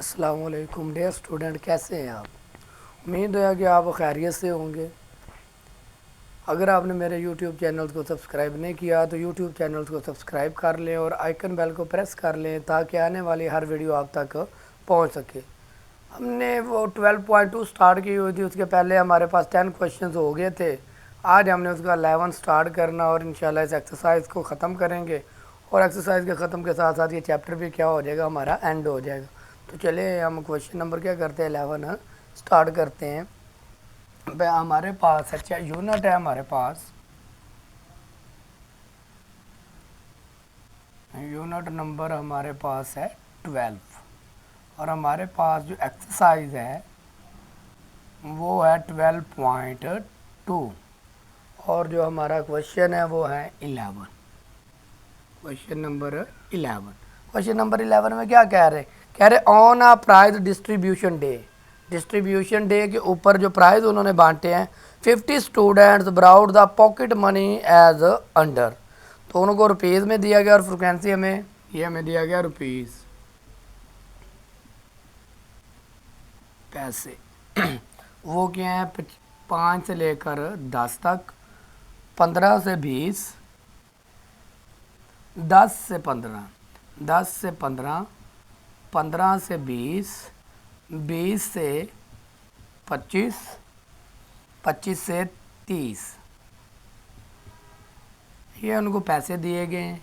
अस्सलाम वालेकुम dear student, कैसे हैं आप। उम्मीद है कि आप खैरियत से होंगे। अगर आपने मेरे यूट्यूब चैनल को सब्सक्राइब नहीं किया तो यूट्यूब चैनल को सब्सक्राइब कर लें और आइकन बेल को प्रेस कर लें ताकि आने वाली हर वीडियो आप तक पहुंच सके। हमने वो 12.2 स्टार्ट की हुई थी, उसके पहले हमारे पास 10 क्वेश्चंस हो गए थे। आज हमने उसका 11 स्टार्ट करना और इंशाल्लाह इस एक्सरसाइज को ख़त्म करेंगे और एक्सरसाइज के ख़त्म के साथ साथ ये चैप्टर भी क्या हो जाएगा, हमारा एंड हो जाएगा। तो चलिए हम क्वेश्चन नंबर क्या करते हैं 11 स्टार्ट करते हैं। हमारे पास अच्छा यूनिट है, हमारे पास यूनिट नंबर हमारे पास है 12 और हमारे पास जो एक्सरसाइज है वो है 12.2 और जो हमारा क्वेश्चन है वो है 11। क्वेश्चन नंबर 11, क्वेश्चन नंबर 11 में क्या कह रहे on a prize distribution day. Distribution day के ऊपर जो प्राइज उन्होंने बांटे हैं 50 students brought the pocket money as under. तो उनको रुपीज़ में दिया गया और फ्रिक्वेंसी हमें दिया गया रुपीज़, पैसे। वो क्या है 5 से लेकर 10 तक, 15 से 20, 10 से 15, 10 से 15, 15 से 20, 20 से 25, 25 से 30, ये उनको पैसे दिए गए हैं।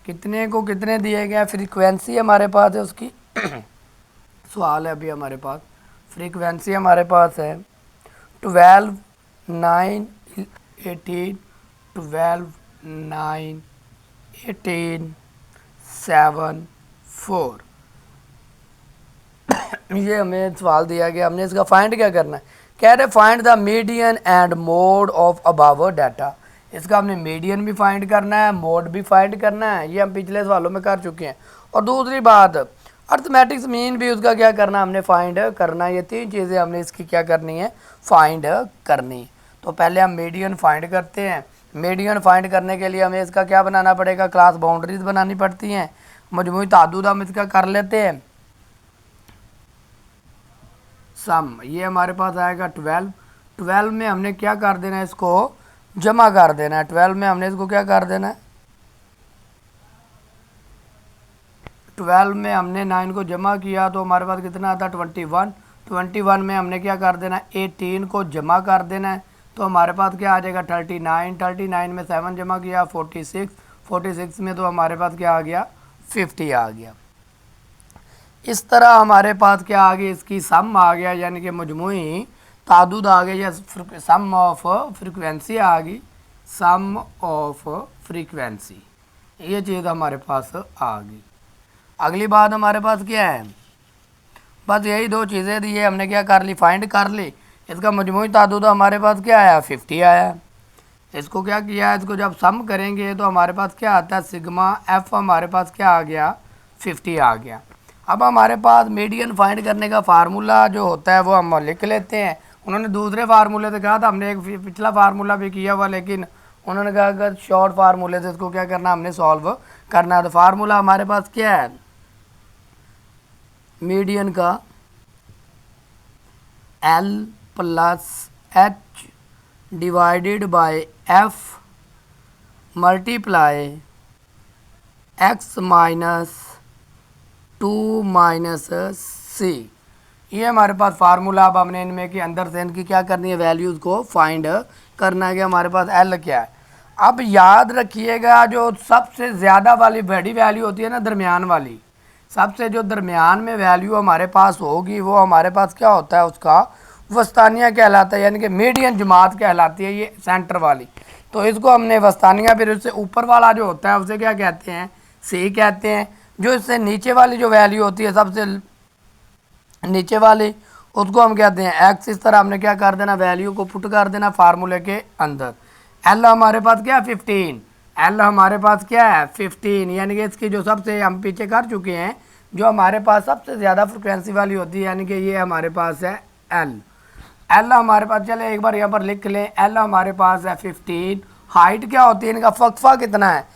कितने को कितने दिए गए हैं, फ्रीक्वेंसी हमारे पास है उसकी सवाल है अभी हमारे पास। फ्रीक्वेंसी हमारे पास है 12, 9, 18, 12, 9, 18, 7, 4। ये हमें सवाल दिया गया, हमने इसका फाइंड क्या करना है। कह रहे find the median and mode of above data. इसका हमने मीडियन भी फाइंड करना है, मोड भी फाइंड करना है, ये हम पिछले सवालों में कर चुके हैं। और दूसरी बात अर्थमेटिक्स मीन भी उसका क्या करना हमने फाइंड करना है। ये 3 चीज़ें हमने इसकी क्या करनी है, फाइंड करनी। तो पहले हम मीडियन फाइंड करते हैं। मीडियन फाइंड करने के लिए हमें इसका क्या बनाना पड़ेगा, क्लास बाउंड्रीज बनानी पड़ती हैं। मजमूई ताद्दुद हम इसका कर लेते हैं। सम ये हमारे पास आएगा 12, 12 में हमने क्या कर देना है, इसको जमा कर देना है। 12 में हमने इसको क्या कर देना है, 12 में हमने 9 को जमा किया तो हमारे पास कितना आता है 21। 21 में हमने क्या कर देना है, 18 को जमा कर देना है तो हमारे पास क्या आ जाएगा 39। 39 में 7 जमा किया 46, 46 में तो हमारे पास क्या आ गया 50 आ गया। इस तरह हमारे पास क्या आ गया, इसकी सम आ गया, यानी कि मजमूई तादुद आ गया या सम ऑफ फ्रीक्वेंसी आ गई, सम ऑफ फ्रीक्वेंसी। ये चीज़ हमारे पास आ गई। अगली बात हमारे पास क्या है, बस यही 2 चीज़ें दी है, हमने क्या कर ली, फाइंड कर ली। इसका मजमूई तादुद हमारे पास क्या आया 50 आया। इसको क्या किया, इसको जब सम करेंगे तो हमारे पास क्या आता है सिग्मा एफ, हमारे पास क्या आ गया 50 आ गया। अब हमारे पास मीडियन फाइंड करने का फार्मूला जो होता है वो हम लिख लेते हैं। उन्होंने दूसरे फार्मूले से कहा था, हमने एक पिछला फार्मूला भी किया हुआ, लेकिन उन्होंने कहा अगर शॉर्ट फार्मूले से इसको क्या करना हमने सॉल्व करना है। तो फार्मूला हमारे पास क्या है मीडियन का, L plus H divided by F multiply X minus 2 minus C। ये हमारे पास फार्मूला। अब हमने इनमें के अंदर से इनकी क्या करनी है, वैल्यूज़ को फाइंड करना है कि हमारे पास L क्या है। अब याद रखिएगा जो सबसे ज़्यादा वाली बड़ी वैल्यू होती है ना, दरमियान वाली, सबसे जो दरमियान में वैल्यू हमारे पास होगी वो हमारे पास क्या होता है, उसका वस्तानिया कहलाता है, यानी कि मीडियन जमात कहलाती है ये सेंटर वाली। तो इसको हमने वस्तानिया, फिर उससे ऊपर वाला जो होता है उसे क्या कहते हैं, सी कहते हैं। जो इससे नीचे वाली जो वैल्यू होती है सबसे नीचे वाली, उसको हम कहते हैं एक्स। इस तरह हमने क्या कर देना, वैल्यू को पुट कर देना फार्मूले के अंदर। एल हमारे पास क्या है 15, एल हमारे पास क्या है 15, यानी कि इसकी जो सबसे हम पीछे कर चुके हैं, जो हमारे पास सबसे ज़्यादा फ्रिक्वेंसी वाली होती है, यानी कि ये हमारे पास है एल। एल हमारे पास, चले एक बार यहाँ पर लिख लें, एल हमारे पास है 15। हाइट क्या होती है इनका, फकफा कितना है,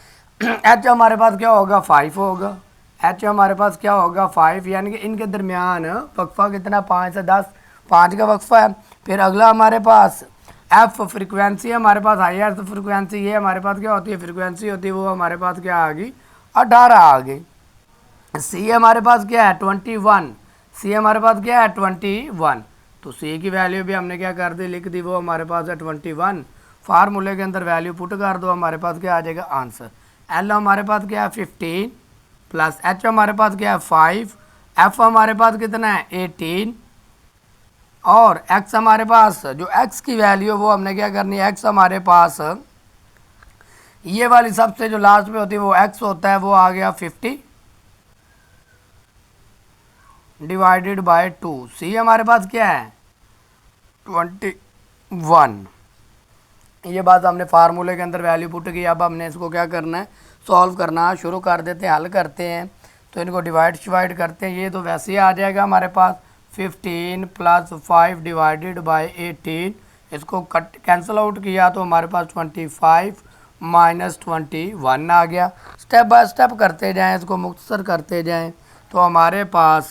एच हमारे पास क्या होगा 5 होगा। एच हमारे पास क्या होगा 5, यानी कि इनके दरमियान वक्फा कितना 5 से 10, 5 का वक्फा है। फिर अगला हमारे पास एफ फ्रिक्वेंसी है हमारे पास हाईएस्ट फ्रिक्वेंसी, ये हमारे पास क्या होती है फ्रिक्वेंसी होती है, वो हमारे पास क्या आ गई 18 आ गई। सी हमारे पास क्या है 21, सी हमारे पास क्या है 21, तो सी की वैल्यू भी हमने क्या कर दी लिख दी, वो हमारे पास है 21। फार्मूले के अंदर वैल्यू पुट कर दो, हमारे पास क्या आ जाएगा आंसर। एल हमारे पास क्या है 15 प्लस एच हमारे पास क्या है 5, एफ हमारे पास कितना है 18 और एक्स हमारे पास जो एक्स की वैल्यू वो हमने क्या करनी है, एक्स हमारे पास ये वाली सबसे जो लास्ट में होती है वो एक्स होता है, वो आ गया 50 डिवाइडेड बाय 2। सी हमारे पास क्या है 21। ये बात हमने फार्मूले के अंदर वैल्यू पुट की। अब हमने इसको क्या करना है सॉल्व करना शुरू कर देते हैं, हल करते हैं। तो इनको डिवाइड करते हैं, ये तो वैसे ही आ जाएगा हमारे पास 15 प्लस 5 डिवाइडेड बाय 18, इसको कट कैंसिल आउट किया तो हमारे पास 25 माइनस 21 आ गया। स्टेप बाय स्टेप करते जाएं, इसको मुख्तसर करते जाएं तो हमारे पास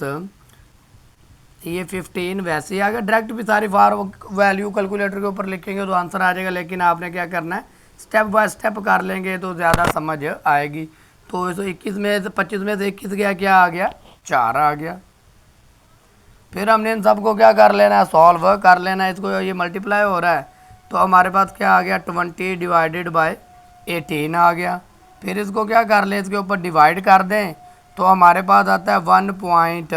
ये 15 वैसे ही आ गया। डायरेक्ट भी सारी फार वैल्यू कैलकुलेटर के ऊपर लिखेंगे तो आंसर आ जाएगा, लेकिन आपने क्या करना है स्टेप बाय स्टेप कर लेंगे तो ज़्यादा समझ आएगी। तो 121 में से 25 में से 21 गया, क्या आ गया 4 आ गया। फिर हमने इन सबको क्या कर लेना है सॉल्व कर लेना है, इसको ये मल्टीप्लाई हो रहा है तो हमारे पास क्या आ गया 20 डिवाइडेड बाय 18 आ गया। फिर इसको क्या कर लें इसके ऊपर डिवाइड कर दें तो हमारे पास आता है 1 पॉइंट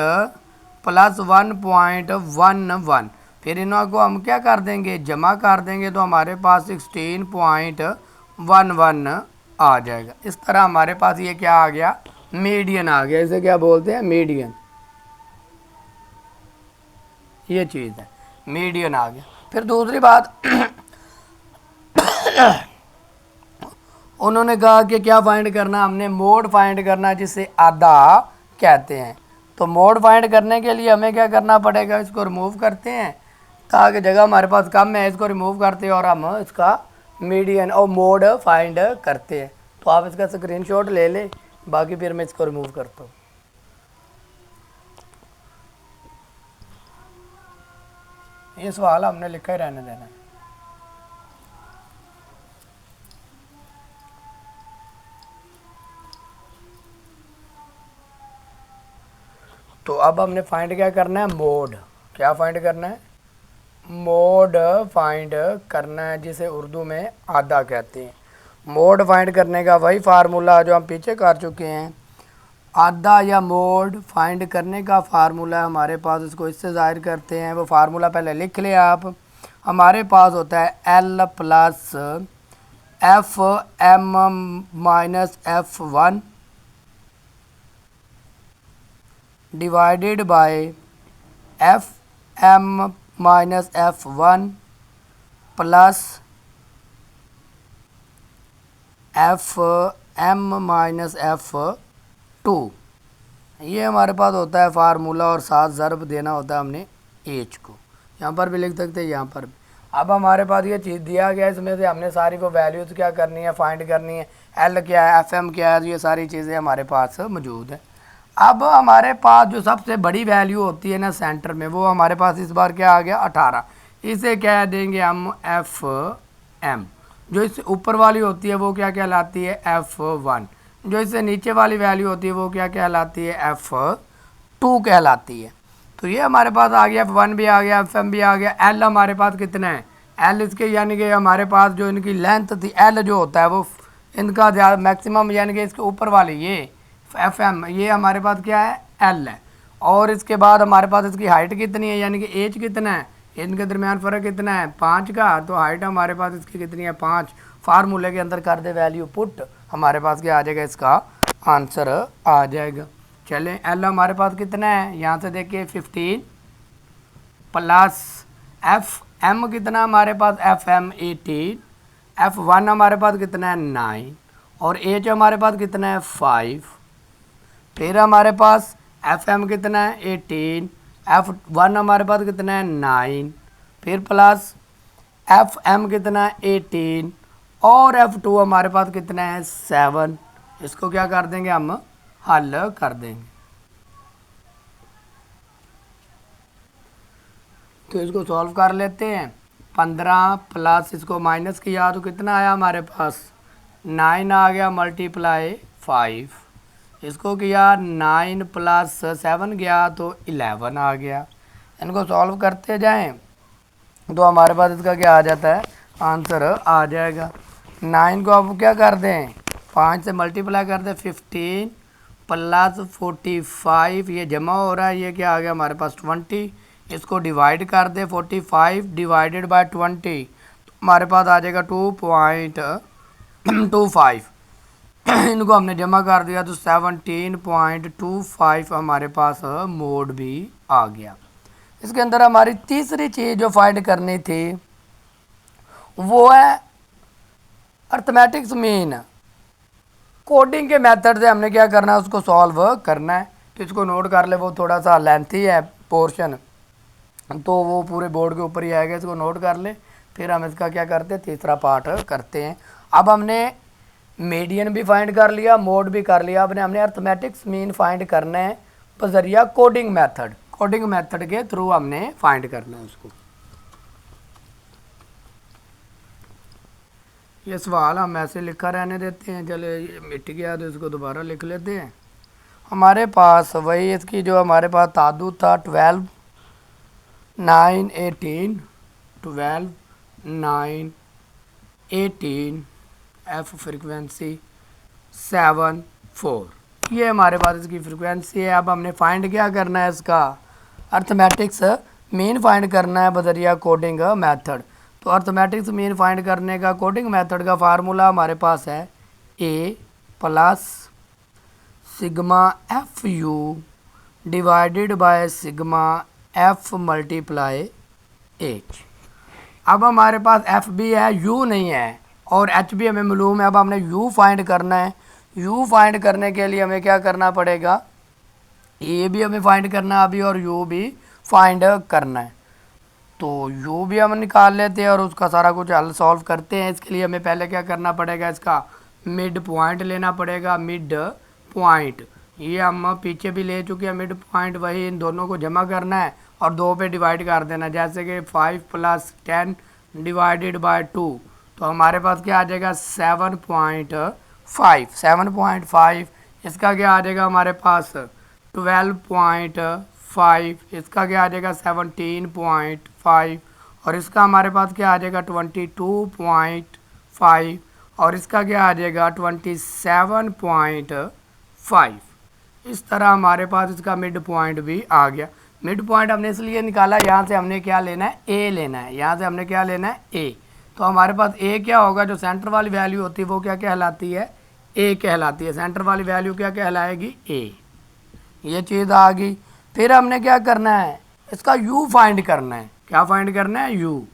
प्लस 1.11। फिर इनको हम क्या कर देंगे जमा कर देंगे तो हमारे पास 16.11 आ जाएगा। इस तरह हमारे पास ये क्या आ गया मीडियन आ गया, इसे क्या बोलते हैं मीडियन, ये चीज़ है मीडियन आ गया। फिर दूसरी बात उन्होंने कहा कि क्या फाइंड करना, हमने मोड फाइंड करना जिसे आधा कहते हैं। तो मोड फाइंड करने के लिए हमें क्या करना पड़ेगा, इसको रिमूव करते हैं ताकि जगह हमारे पास कम है, इसको रिमूव करते हैं और हम इसका मीडियन और मोड फाइंड करते हैं। तो आप इसका स्क्रीनशॉट ले लें, बाकी फिर मैं इसको रिमूव करता हूँ। ये सवाल हमने लिखा ही रहने देना है। तो अब हमने फाइंड क्या करना है मोड, क्या फाइंड करना है मोड फाइंड करना है जिसे उर्दू में आधा कहते हैं। मोड फाइंड करने का वही फार्मूला जो हम पीछे कर चुके हैं, आधा या मोड फाइंड करने का फार्मूला हमारे पास, इसको इससे ज़ाहिर करते हैं। वो फार्मूला पहले लिख लें आप, हमारे पास होता है L plus F M minus F1 divided by F M minus F1 plus F M minus F2। ये हमारे पास होता है फार्मूला और साथ ज़रब देना होता है हमने एच को, यहाँ पर भी लिख सकते हैं यहाँ पर भी। अब हमारे पास ये चीज़ दिया गया, इसमें से हमने सारी को वैल्यूज़ क्या करनी है फाइंड करनी है, एल क्या है एफ एम क्या है, ये सारी चीज़ें हमारे पास मौजूद है। अब हमारे पास जो सबसे बड़ी वैल्यू होती है ना सेंटर में, वो हमारे पास इस बार क्या आ गया 18, इसे कह देंगे हम एफ एम। जो इससे ऊपर वाली होती है वो क्या कहलाती है F1, जो इससे नीचे वाली वैल्यू होती है वो क्या कहलाती है F2 कहलाती है। तो ये हमारे पास आ गया F1 भी आ गया FM भी आ गया। L हमारे पास कितना है, L इसके यानी कि हमारे पास जो इनकी लेंथ थी L जो होता है वो इनका ज़्यादा मैक्सिमम, यानी कि इसके ऊपर वाली ये FM ये हमारे पास क्या है L है। और इसके बाद हमारे पास इसकी हाइट कितनी है, यानी कि एज कितना है, इनके दरमियान फ़र्क कितना है 5 का, तो हाइट हमारे पास इसकी कितनी है 5। फार्मूले के अंदर कर दे वैल्यू पुट, हमारे पास क्या आ जाएगा इसका आंसर आ जाएगा। चलें एल हमारे पास कितना है, यहाँ से देखिए 15 प्लस एफ एम कितना हमारे पास FM 18, F1 हमारे पास कितना है 9 और एच हमारे पास कितना है 5। फिर हमारे पास FM कितना है 18, F1 हमारे पास कितना है 9, फिर प्लस FM कितना है 18 और F2 हमारे पास कितना है 7। इसको क्या कर देंगे हम हल कर देंगे। तो इसको सॉल्व कर लेते हैं। 15 प्लस इसको माइनस किया तो कितना आया हमारे पास 9 आ गया मल्टीप्लाई 5। इसको किया 9 प्लस 7 गया तो 11 आ गया। इनको सॉल्व करते जाएं तो हमारे पास इसका क्या आ जाता है, आंसर आ जाएगा। 9 को अब क्या कर दें, 5 से मल्टीप्लाई कर दें, 15 प्लस 45 ये जमा हो रहा है, ये क्या आ गया हमारे पास 20। इसको डिवाइड कर दे 45 डिवाइडेड बाय 20 तो हमारे पास आ जाएगा 2.25। इनको हमने जमा कर दिया तो 17.25 हमारे पास मोड भी आ गया। इसके अंदर हमारी तीसरी चीज़ जो फाइंड करनी थी वो है अर्थमेटिक्स मीन। कोडिंग के मेथड से हमने क्या करना है, उसको सॉल्व करना है। तो इसको नोट कर ले, वो थोड़ा सा लेंथी है पोर्शन, तो वो पूरे बोर्ड के ऊपर ही आएगा। इसको नोट कर ले, फिर हम इसका क्या करते हैं, तीसरा पार्ट करते हैं। अब हमने मीडियन भी फाइंड कर लिया, मोड भी कर लिया, अब हमने अर्थमेटिक्स मीन फाइंड करना है बजरिया कोडिंग मेथड। कोडिंग मेथड के थ्रू हमने फाइंड करना है उसको। ये सवाल हम ऐसे लिखा रहने देते हैं, चले ये मिट गया तो इसको दोबारा लिख लेते हैं। हमारे पास वही इसकी जो हमारे पास तादु था 12 9 18 12 9 18 एफ फ्रिक्वेंसी 7 4, ये हमारे पास इसकी फ्रिक्वेंसी है। अब हमने फाइंड क्या करना है, इसका अर्थमेटिक्स मीन फाइंड करना है बजरिया कोडिंग मेथड। तो अर्थमेटिक्स मीन फाइंड करने का कोडिंग मेथड का फार्मूला हमारे पास है A plus sigma F U divided by sigma F multiply H. अब हमारे पास एफ भी है, यू नहीं है, और एच भी हमें मालूम है। अब हमने यू फाइंड करना है। यू फाइंड करने के लिए हमें क्या करना पड़ेगा, ए भी हमें फाइंड करना है अभी, और यू भी फाइंड करना है। तो यू भी हम निकाल लेते हैं और उसका सारा कुछ हल सॉल्व करते हैं। इसके लिए हमें पहले क्या करना पड़ेगा, इसका मिड पॉइंट लेना पड़ेगा। मिड पॉइंट ये हम पीछे भी ले चुके हैं मिड पॉइंट, वही इन दोनों को जमा करना है और 2 पे डिवाइड कर देना। जैसे कि 5 प्लस 10 डिवाइडेड बाय 2 तो हमारे पास क्या आ जाएगा 7.5। 7.5 इसका क्या आ जाएगा हमारे पास 12.5, इसका क्या आ जाएगा 17.5, और इसका हमारे पास क्या आ जाएगा 22.5, और इसका क्या आ जाएगा 27.5। इस तरह हमारे पास इसका मिड पॉइंट भी आ गया। मिड पॉइंट हमने इसलिए निकाला, यहाँ से हमने क्या लेना है, ए लेना है। यहाँ से हमने क्या लेना है, ए। तो हमारे पास ए क्या होगा, जो सेंटर वाली वैल्यू होती है वो क्या कहलाती है, ए कहलाती है। सेंटर वाली वैल्यू क्या कहलाएगी, ए। ये चीज़ आ गई। फिर हमने क्या करना है, इसका यू फाइंड करना है। क्या फाइंड करना है, यू।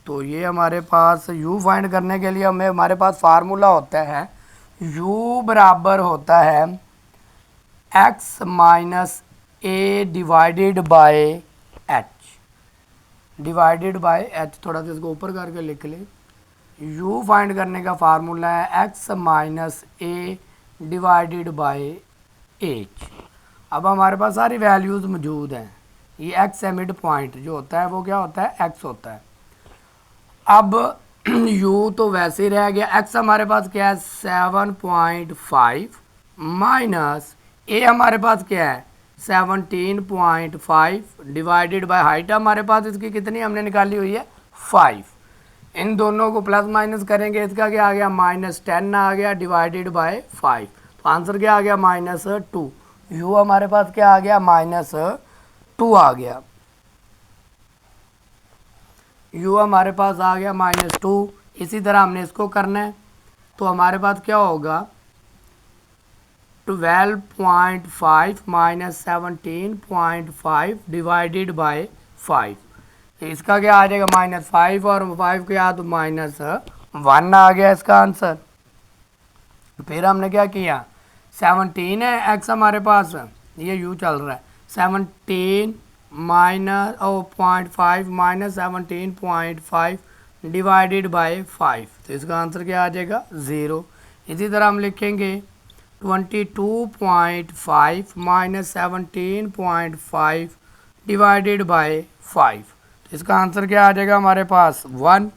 तो ये हमारे पास यू फाइंड करने के लिए हमें हमारे पास फार्मूला होता है, यू बराबर होता है x minus A divided by H. Divided by H, थोड़ा सा इसको ऊपर करके लिख ले। यू फाइंड करने का फार्मूला है x minus A divided by H. अब हमारे पास सारी वैल्यूज़ मौजूद हैं। ये एक्स है, मिड पॉइंट जो होता है वो क्या होता है, एक्स होता है। अब यू तो वैसे ही रह गया। एक्स हमारे पास क्या है 7.5 माइनस ए हमारे पास क्या है 17.5 डिवाइडेड बाय हाइट हमारे पास इसकी कितनी हमने निकाली हुई है 5। इन दोनों को प्लस माइनस करेंगे, इसका क्या आ गया -10 आ गया डिवाइडेड बाय 5। तो आंसर क्या आ गया -2। यू हमारे पास क्या आ गया -2 आ गया। यू हमारे पास आ गया -2। इसी तरह हमने इसको करना है। तो हमारे पास क्या होगा 12.5 माइनस 17.5 डिवाइडेड बाय 5। इसका क्या आ जाएगा -5 और 5 क्या तो -1 आ गया इसका आंसर। फिर हमने क्या किया 17 है एक्स हमारे पास, ये यू चल रहा है 17 माइनस 0.5 माइनस 17.5 डिवाइडेड बाय 5। तो इसका आंसर क्या आ जाएगा 0। इसी तरह हम लिखेंगे 22.5 माइनस 17.5 डिवाइडेड बाय 5। तो इसका आंसर क्या आ जाएगा हमारे पास 1।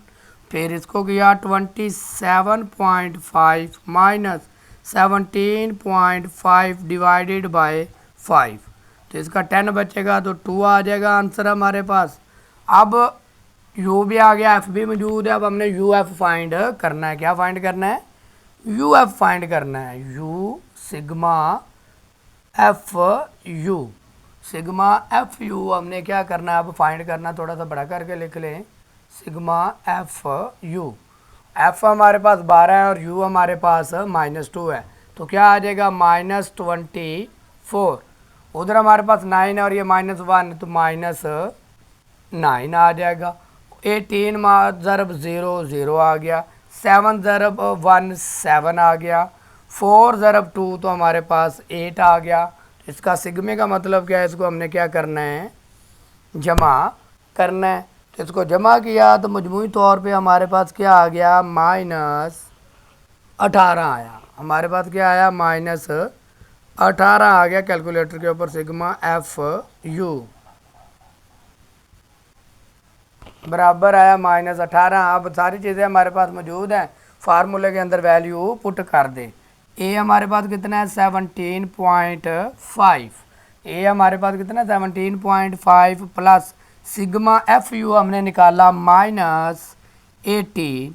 फिर इसको किया 27.5 माइनस 17.5 डिवाइडेड बाय 5। तो इसका 10 बचेगा तो 2 आ जाएगा आंसर हमारे पास। अब यू भी आ गया, एफ भी मौजूद है। अब हमने यू एफ फाइंड करना है। क्या फाइंड करना है? यू एफ फाइंड करना है। You sigma F you, sigma F you हमने क्या करना है अब फाइंड करना। थोड़ा सा बड़ा करके लिख लें, सिग्मा एफ यू। एफ हमारे पास 12 है और यू हमारे पास -2 है। तो क्या आ जाएगा -24। उधर हमारे पास 9 है और ये -1 तो -9 आ जाएगा। 18 ज़रब 0 0 आ गया, 7 ज़रब 1 7 आ गया, 4 ज़रब 2 तो हमारे पास 8 आ गया। इसका सिग्मे का मतलब क्या है? इसको हमने क्या करना है? जमा करना है। तो इसको जमा किया तो मजमूई तौर पे हमारे पास क्या आ गया? -18 आया। हमारे पास क्या आया? -18 आ गया कैलकुलेटर के ऊपर। सिग्मा एफ यू बराबर आया -18। अब सारी चीज़ें हमारे पास मौजूद हैं, फार्मूले के अंदर वैल्यू पुट कर दें। ए हमारे पास कितना है? 17.5। ए हमारे पास कितना है? 17.5 प्लस सिग्मा एफ यू हमने निकाला -18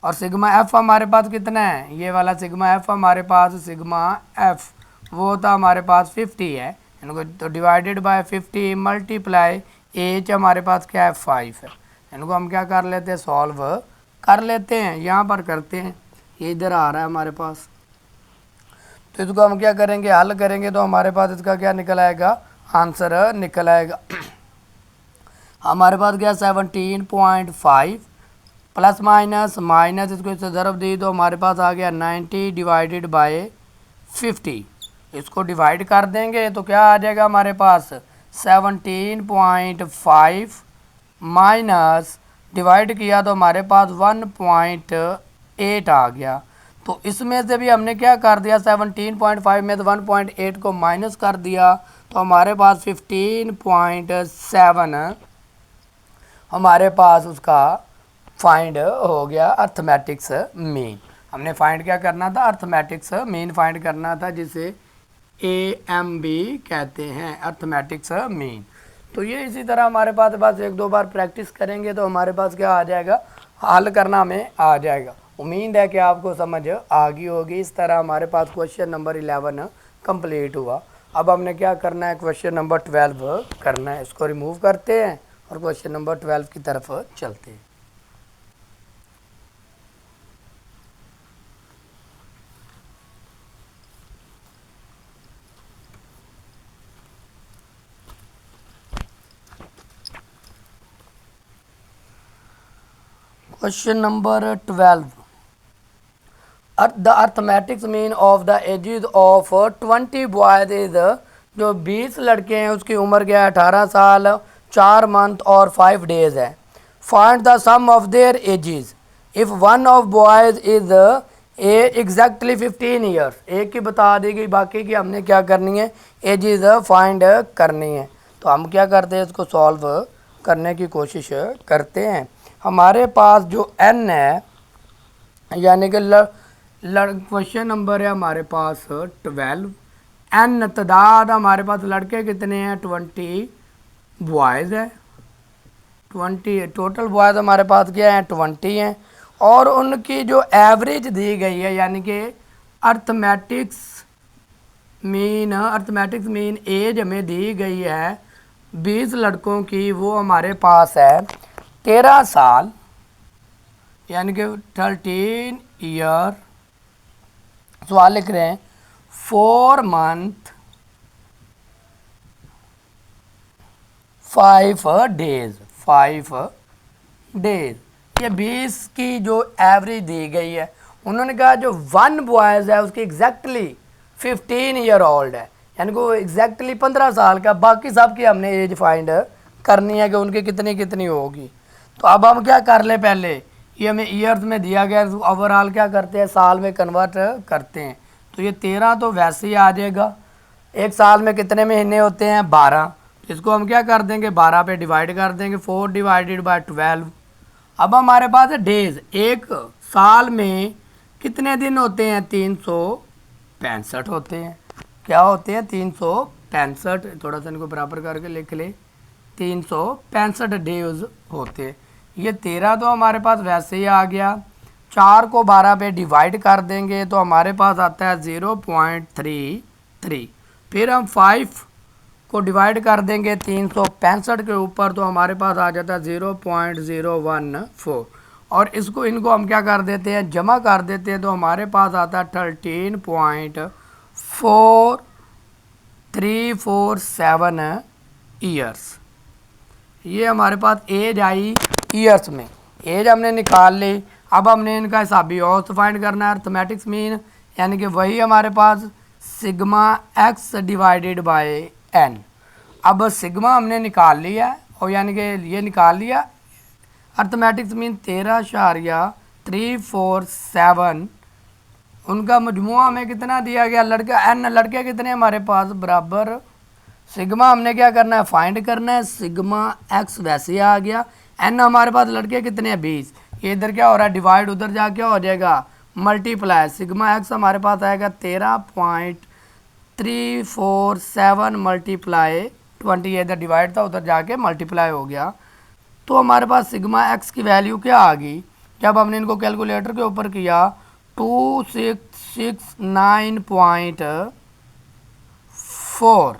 और सिग्मा एफ हमारे पास कितना है? ये वाला सिग्मा एफ हमारे पास, सिग्मा एफ वो था हमारे पास 50 है, इनको तो डिवाइडेड बाय 50 मल्टीप्लाई एच हमारे पास क्या है? 5 है। इनको हम क्या कर लेते हैं? सॉल्व कर लेते हैं। यहाँ पर करते हैं, ये इधर आ रहा है हमारे पास। तो इसको हम क्या करेंगे? हल करेंगे तो हमारे पास इसका क्या निकल आएगा? आंसर निकल आएगा हमारे पास क्या? 17.5 प्लस माइनस माइनस इसको इससे ज़रब दी तो हमारे पास आ गया 90 डिवाइडेड बाय 50। इसको डिवाइड कर देंगे तो क्या आ जाएगा हमारे पास? 17.5 माइनस डिवाइड किया तो हमारे पास 1.8 आ गया। तो इसमें से भी हमने क्या कर दिया? 17.5 में से 1.8 को माइनस कर दिया तो हमारे पास 15.7 हमारे पास उसका फाइंड हो गया अर्थमेटिक्स मीन। हमने फाइंड क्या करना था? अर्थमेटिक्स मीन फाइंड करना था, जिसे AMB कहते हैं, अर्थमेटिक्स मीन। तो ये इसी तरह हमारे पास एक दो बार प्रैक्टिस करेंगे तो हमारे पास क्या आ जाएगा? हल करना हमें आ जाएगा। उम्मीद है कि आपको समझ आ गई होगी। इस तरह हमारे पास क्वेश्चन नंबर 11 कंप्लीट हुआ। अब हमने क्या करना है? क्वेश्चन नंबर 12 करना है। इसको रिमूव करते हैं और क्वेश्चन नंबर 12 की तरफ चलते हैं। Question number 12, the arithmetics mean of the ages of 20 boys is, जो 20 लड़के हैं उसकी उम्र क्या है? 18 साल 4 मंथ और 5 डेज है। Find the sum of their ages if one of boys is exactly 15 years. एक की बता दी गई, बाकी की हमने क्या करनी है? एजेस फाइंड करनी है। तो हम क्या करते हैं? इसको सॉल्व करने की कोशिश करते हैं। हमारे पास जो n है, यानी कि क्वेश्चन नंबर है हमारे पास 12। n तादाद हमारे पास लड़के कितने हैं? 20 बॉयज़ है। 20 टोटल बॉयज़ हमारे पास क्या है? 20 हैं। और उनकी जो एवरेज दी गई है, यानी कि अर्थमेटिक्स मीन एज हमें दी गई है 20 लड़कों की, वो हमारे पास है 13 साल, यानी कि 13 ईयर। सवाल लिख रहे हैं 4 मंथ 5 डेज। ये 20 की जो एवरेज दी गई है, उन्होंने कहा जो 1 बॉयज़ है उसकी एग्जैक्टली 15 ईयर ओल्ड है, यानी कि वो एग्जैक्टली 15 साल का। बाकी सब की हमने एज फाइंड करनी है कि उनकी कितनी कितनी होगी। तो अब हम क्या कर ले? पहले ये हमें ईयर्स में दिया गया, ओवरऑल क्या करते हैं? साल में कन्वर्ट करते हैं। तो ये 13 तो वैसे ही आ जाएगा। एक साल में कितने महीने होते हैं? 12। इसको हम क्या कर देंगे? 12 पे डिवाइड कर देंगे, 4 डिवाइडेड बाय 12। अब हमारे पास है डेज। एक साल में कितने दिन होते हैं? 365 होते हैं। क्या होते हैं? 365। थोड़ा सा इनको बराबर करके लिख ले। 365 डेज होते हैं। ये 13 तो हमारे पास वैसे ही आ गया। 4 को 12 पे डिवाइड कर देंगे तो हमारे पास आता है 0.33। फिर हम 5 को डिवाइड कर देंगे 365 के ऊपर तो हमारे पास आ जाता है 0.014। और इसको इनको हम क्या कर देते हैं? जमा कर देते हैं तो हमारे पास आता है 13.4347 ईयर्स। ये हमारे पास एज आई ईयर्स में। एज हमने निकाल ली। अब हमने इनका हिसाबी औसत फाइंड करना है, अर्थमेटिक्स मीन, यानी कि वही हमारे पास sigma x divided by n. अब सिग्मा हमने निकाल लिया और यानी कि ये निकाल लिया। अर्थमेटिक्स मीन 13.347 उनका मजमुआ हमें कितना दिया गया? लड़का एन, लड़के कितने हमारे पास? बराबर सिग्मा हमने क्या करना है? फाइंड करना है। सिग्मा एक्स वैसे आ गया। एन हमारे पास लड़के कितने हैं? 20। ये इधर क्या हो रहा है? डिवाइड, उधर जा क्या हो जाएगा? मल्टीप्लाई। सिग्मा एक्स हमारे पास आएगा 13.347 मल्टीप्लाई 20। इधर डिवाइड था, उधर जाके मल्टीप्लाई हो गया। तो हमारे पास सिग्मा एक्स की वैल्यू क्या आ गई? जब हमने इनको कैलकुलेटर के ऊपर किया 2669.4।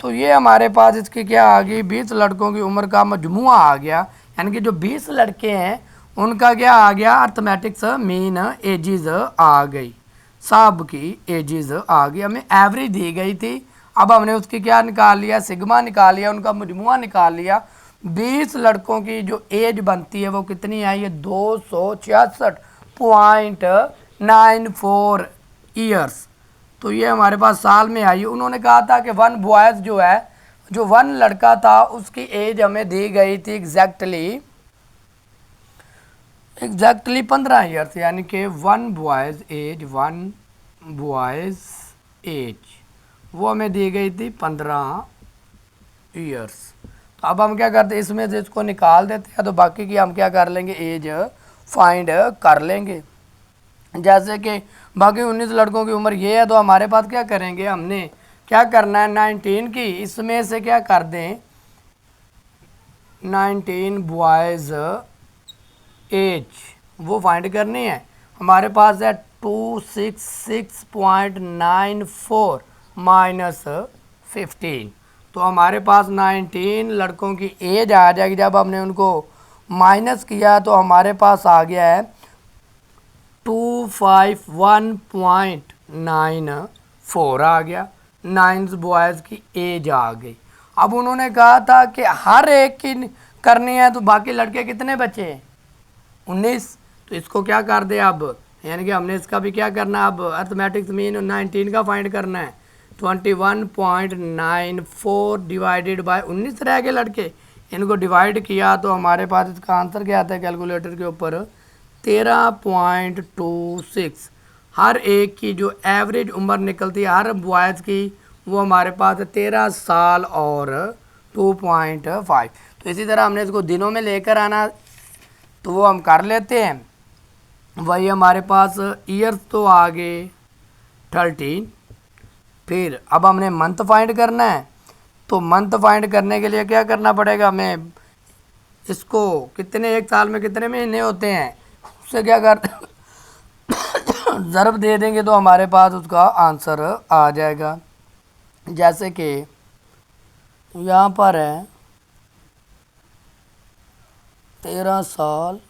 तो ये हमारे पास इसकी क्या आ गई? 20 लड़कों की उम्र का मजमुआ आ गया। यानी कि जो 20 लड़के हैं उनका क्या आ गया? अर्थमेटिक्स मीन एजिज आ गई। सब की एजिज आ गई। हमें एवरेज दी गई थी। अब हमने उसकी क्या निकाल लिया? सिग्मा निकाल लिया, उनका मजमुआ निकाल लिया। 20 लड़कों की जो एज बनती है वो कितनी आई है? 266.94 ईयर्स। तो ये हमारे पास साल में आई। उन्होंने कहा था कि 1 बॉयज़ जो है, जो 1 लड़का था उसकी एज हमें दी गई थी एग्जैक्टली 15 ईयर्स। यानी कि 1 बॉयज़ एज वो हमें दी गई थी 15 ईयर्स। तो अब हम क्या करते हैं? इसमें से इसको निकाल देते हैं तो बाकी की हम क्या कर लेंगे? एज फाइंड कर लेंगे। जैसे कि बाकी 19 लड़कों की उम्र ये है तो हमारे पास क्या करेंगे? हमने क्या करना है? 19 की इसमें से क्या कर दें? 19 बॉयज़ एज वो फाइंड करनी है। हमारे पास है 266.94 माइनस 15। तो हमारे पास 19 लड़कों की एज आ जाएगी। जब हमने उनको माइनस किया तो हमारे पास आ गया है 251.94 आ गया। 9 बॉयज़ की एज आ गई। अब उन्होंने कहा था कि हर एक की करनी है तो बाकी लड़के कितने बचे? 19। तो इसको क्या कर दे अब? यानी कि हमने इसका भी क्या करना है? अब अर्थमेटिक्स मीन 19 का फाइंड करना है। 21.94 डिवाइडेड बाय 19 रह गए लड़के, इनको डिवाइड किया तो हमारे पास इसका आंसर क्या आता है कैलकुलेटर के ऊपर? 13.26। हर एक की जो एवरेज उम्र निकलती है हर बॉयज़ की वो हमारे पास 13 साल और 2.5। तो इसी तरह हमने इसको दिनों में लेकर आना तो वो हम कर लेते हैं। वही हमारे पास ईयर्स तो आ गए 13। फिर अब हमने मंथ फाइंड करना है। तो मंथ फाइंड करने के लिए क्या करना पड़ेगा हमें? इसको कितने, एक साल में कितने महीने होते हैं उससे क्या कर ज़रब दे देंगे तो हमारे पास उसका आंसर आ जाएगा। जैसे कि यहाँ पर है 13 साल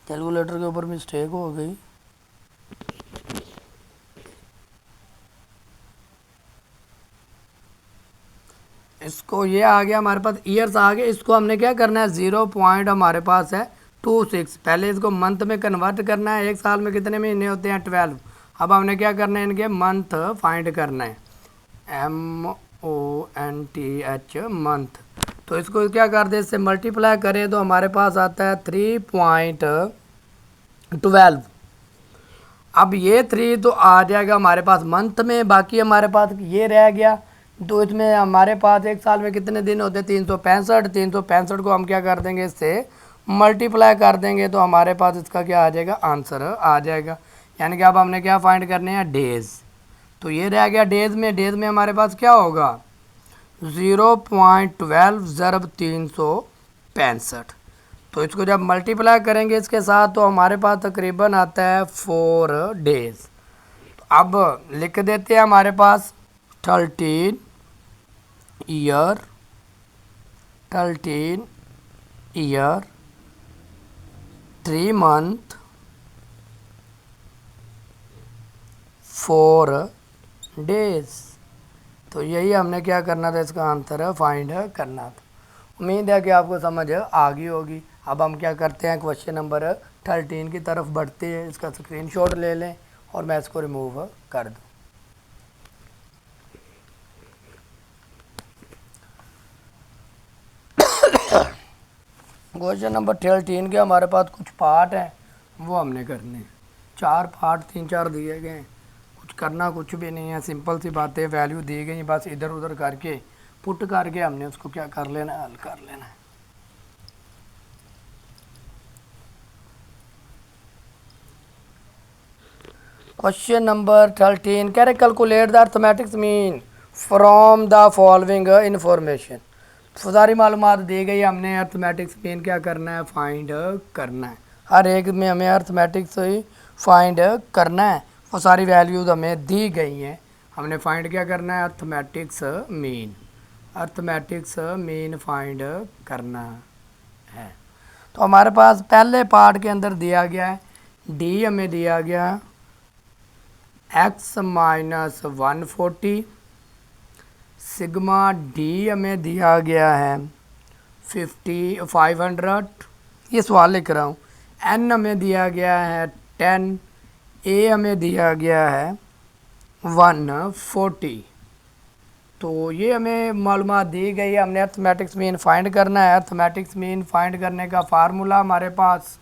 कैलकुलेटर के ऊपर मिस्टेक हो गई। इसको ये आ गया हमारे पास ईयर्स आ गए। इसको हमने क्या करना है? 0 पॉइंट हमारे पास है 26। पहले इसको मंथ में कन्वर्ट करना है। एक साल में कितने महीने होते हैं? 12। अब हमने क्या करना है? इनके मंथ फाइंड करना है। MONTH month. तो इसको क्या कर दे, इससे मल्टीप्लाई करें तो हमारे पास आता है 3.12। अब ये 3 तो आ जाएगा हमारे पास मंथ में, बाकी हमारे पास ये रह गया। तो इसमें हमारे पास एक साल में कितने दिन होते हैं, 365। 365 को हम क्या कर देंगे, इससे मल्टीप्लाई कर देंगे तो हमारे पास इसका क्या आ जाएगा, आंसर आ जाएगा। यानी कि अब हमने क्या फाइंड करने हैं, डेज़। तो ये रह गया डेज़ में। डेज़ में हमारे पास क्या होगा, 0.12 ज़रब 365। तो इसको जब मल्टीप्लाई करेंगे इसके साथ तो हमारे पास तकरीबन आता है 4 डेज़। तो अब लिख देते हैं हमारे पास 13 ईयर 3 मंथ 4 डेज़। तो यही हमने क्या करना था, इसका आंसर फाइंड करना था। उम्मीद है कि आपको समझ आ गई होगी। अब हम क्या करते हैं, क्वेश्चन नंबर 13 की तरफ बढ़ते हैं। इसका स्क्रीनशॉट ले लें और मैं इसको रिमूव कर दूँ। क्वेश्चन नंबर 13 के हमारे पास कुछ पार्ट हैं, वो हमने करने हैं। 4 पार्ट 3-4 दिए गए हैं, कुछ करना कुछ भी नहीं है, सिंपल सी बातें, वैल्यू दी गई, बस इधर उधर करके पुट करके हमने उसको क्या कर लेना है, हल कर लेना है। क्वेश्चन नंबर 13 कह रहे calculate the arithmetics mean from the following information. सारी मालूमात दी गई, हमने अर्थमेटिक्स मीन क्या करना है, फाइंड करना है। हर एक में हमें अर्थमेटिक्स ही फाइंड करना है। वो सारी वैल्यूज हमें दी गई हैं, हमने फाइंड क्या करना है, अर्थमेटिक्स मीन फाइंड करना है। तो हमारे पास पहले पार्ट के अंदर दिया गया है, डी हमें दिया गया x माइनस 140, सिग्मा डी हमें दिया गया है 500, ये सवाल लिख रहा हूँ। n हमें दिया गया है 10, a हमें दिया गया है 140। तो ये हमें मालूमात दी गई है, हमने अर्थमेटिक्स मीन फाइंड करना है। अर्थमेटिक्स मीन फाइंड करने का फार्मूला हमारे पास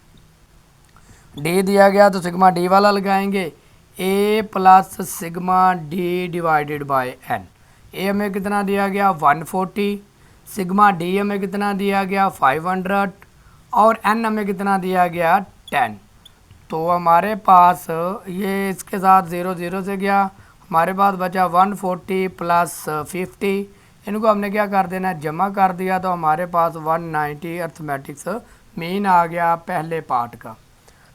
डी दिया गया तो सिग्मा डी वाला लगाएंगे, A plus sigma D divided by N. A हमें कितना दिया गया 140, सिग्मा डी हमें कितना दिया गया 500 और एन हमें कितना दिया गया 10। तो हमारे पास ये इसके साथ 0 0 से गया, हमारे पास बचा 140 प्लस 50। इनको हमने क्या कर देना है, जमा कर दिया तो हमारे पास 190 अर्थमेटिक्स मीन आ गया पहले पार्ट का।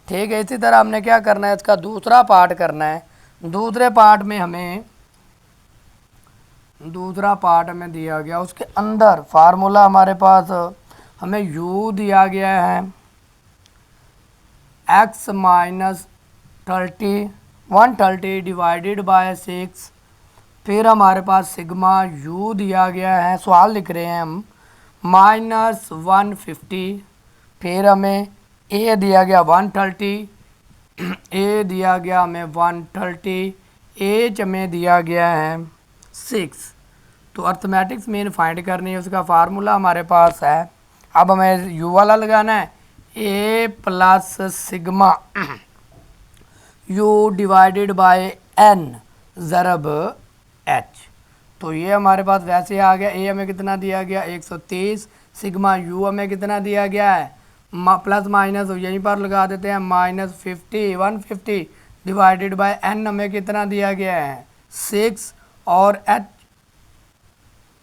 ठीक है, इसी तरह हमने क्या करना है, इसका दूसरा पार्ट करना है। दूसरे पार्ट में हमें दिया गया, उसके अंदर फार्मूला हमारे पास हमें u दिया गया है x माइनस 130 डिवाइडेड बाय 6। फिर हमारे पास सिग्मा u दिया गया है, सवाल लिख रहे हैं हम, माइनस 150। फिर हमें a दिया गया 130, a दिया गया हमें 130, h हमें दिया गया है 6। तो अर्थमेटिक्स मीन फाइंड करनी है, उसका फार्मूला हमारे पास है। अब हमें u वाला लगाना है, a plus sigma u divided by n ज़रब h। तो ये हमारे पास वैसे आ गया। a हमें कितना दिया गया 130, सिग्मा u हमें कितना दिया गया है, प्लस माइनस यहीं पर लगा देते हैं, माइनस 150 डिवाइडेड बाय n हमें कितना दिया गया है 6 और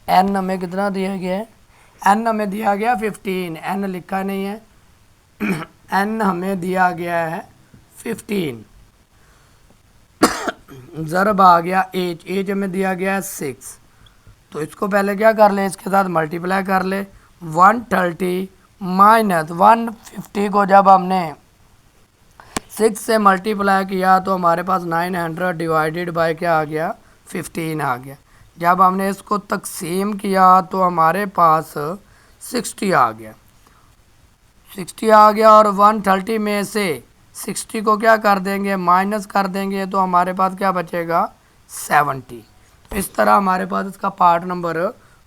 n हमें कितना दिया गया है, n हमें दिया गया 15, n लिखा नहीं है n हमें दिया गया है 15, ज़रब आ गया h हमें दिया गया है 6। तो इसको पहले क्या कर लें, इसके साथ मल्टीप्लाई कर ले। 130 माइनस 150 को जब हमने 6 से मल्टीप्लाई किया तो हमारे पास 900 डिवाइडेड बाय क्या आ गया 15 आ गया। जब हमने इसको तकसीम किया तो हमारे पास 60 आ गया, 60 आ गया। और 130 में से 60 को क्या कर देंगे, माइनस कर देंगे तो हमारे पास क्या बचेगा 70। इस तरह हमारे पास इसका पार्ट नंबर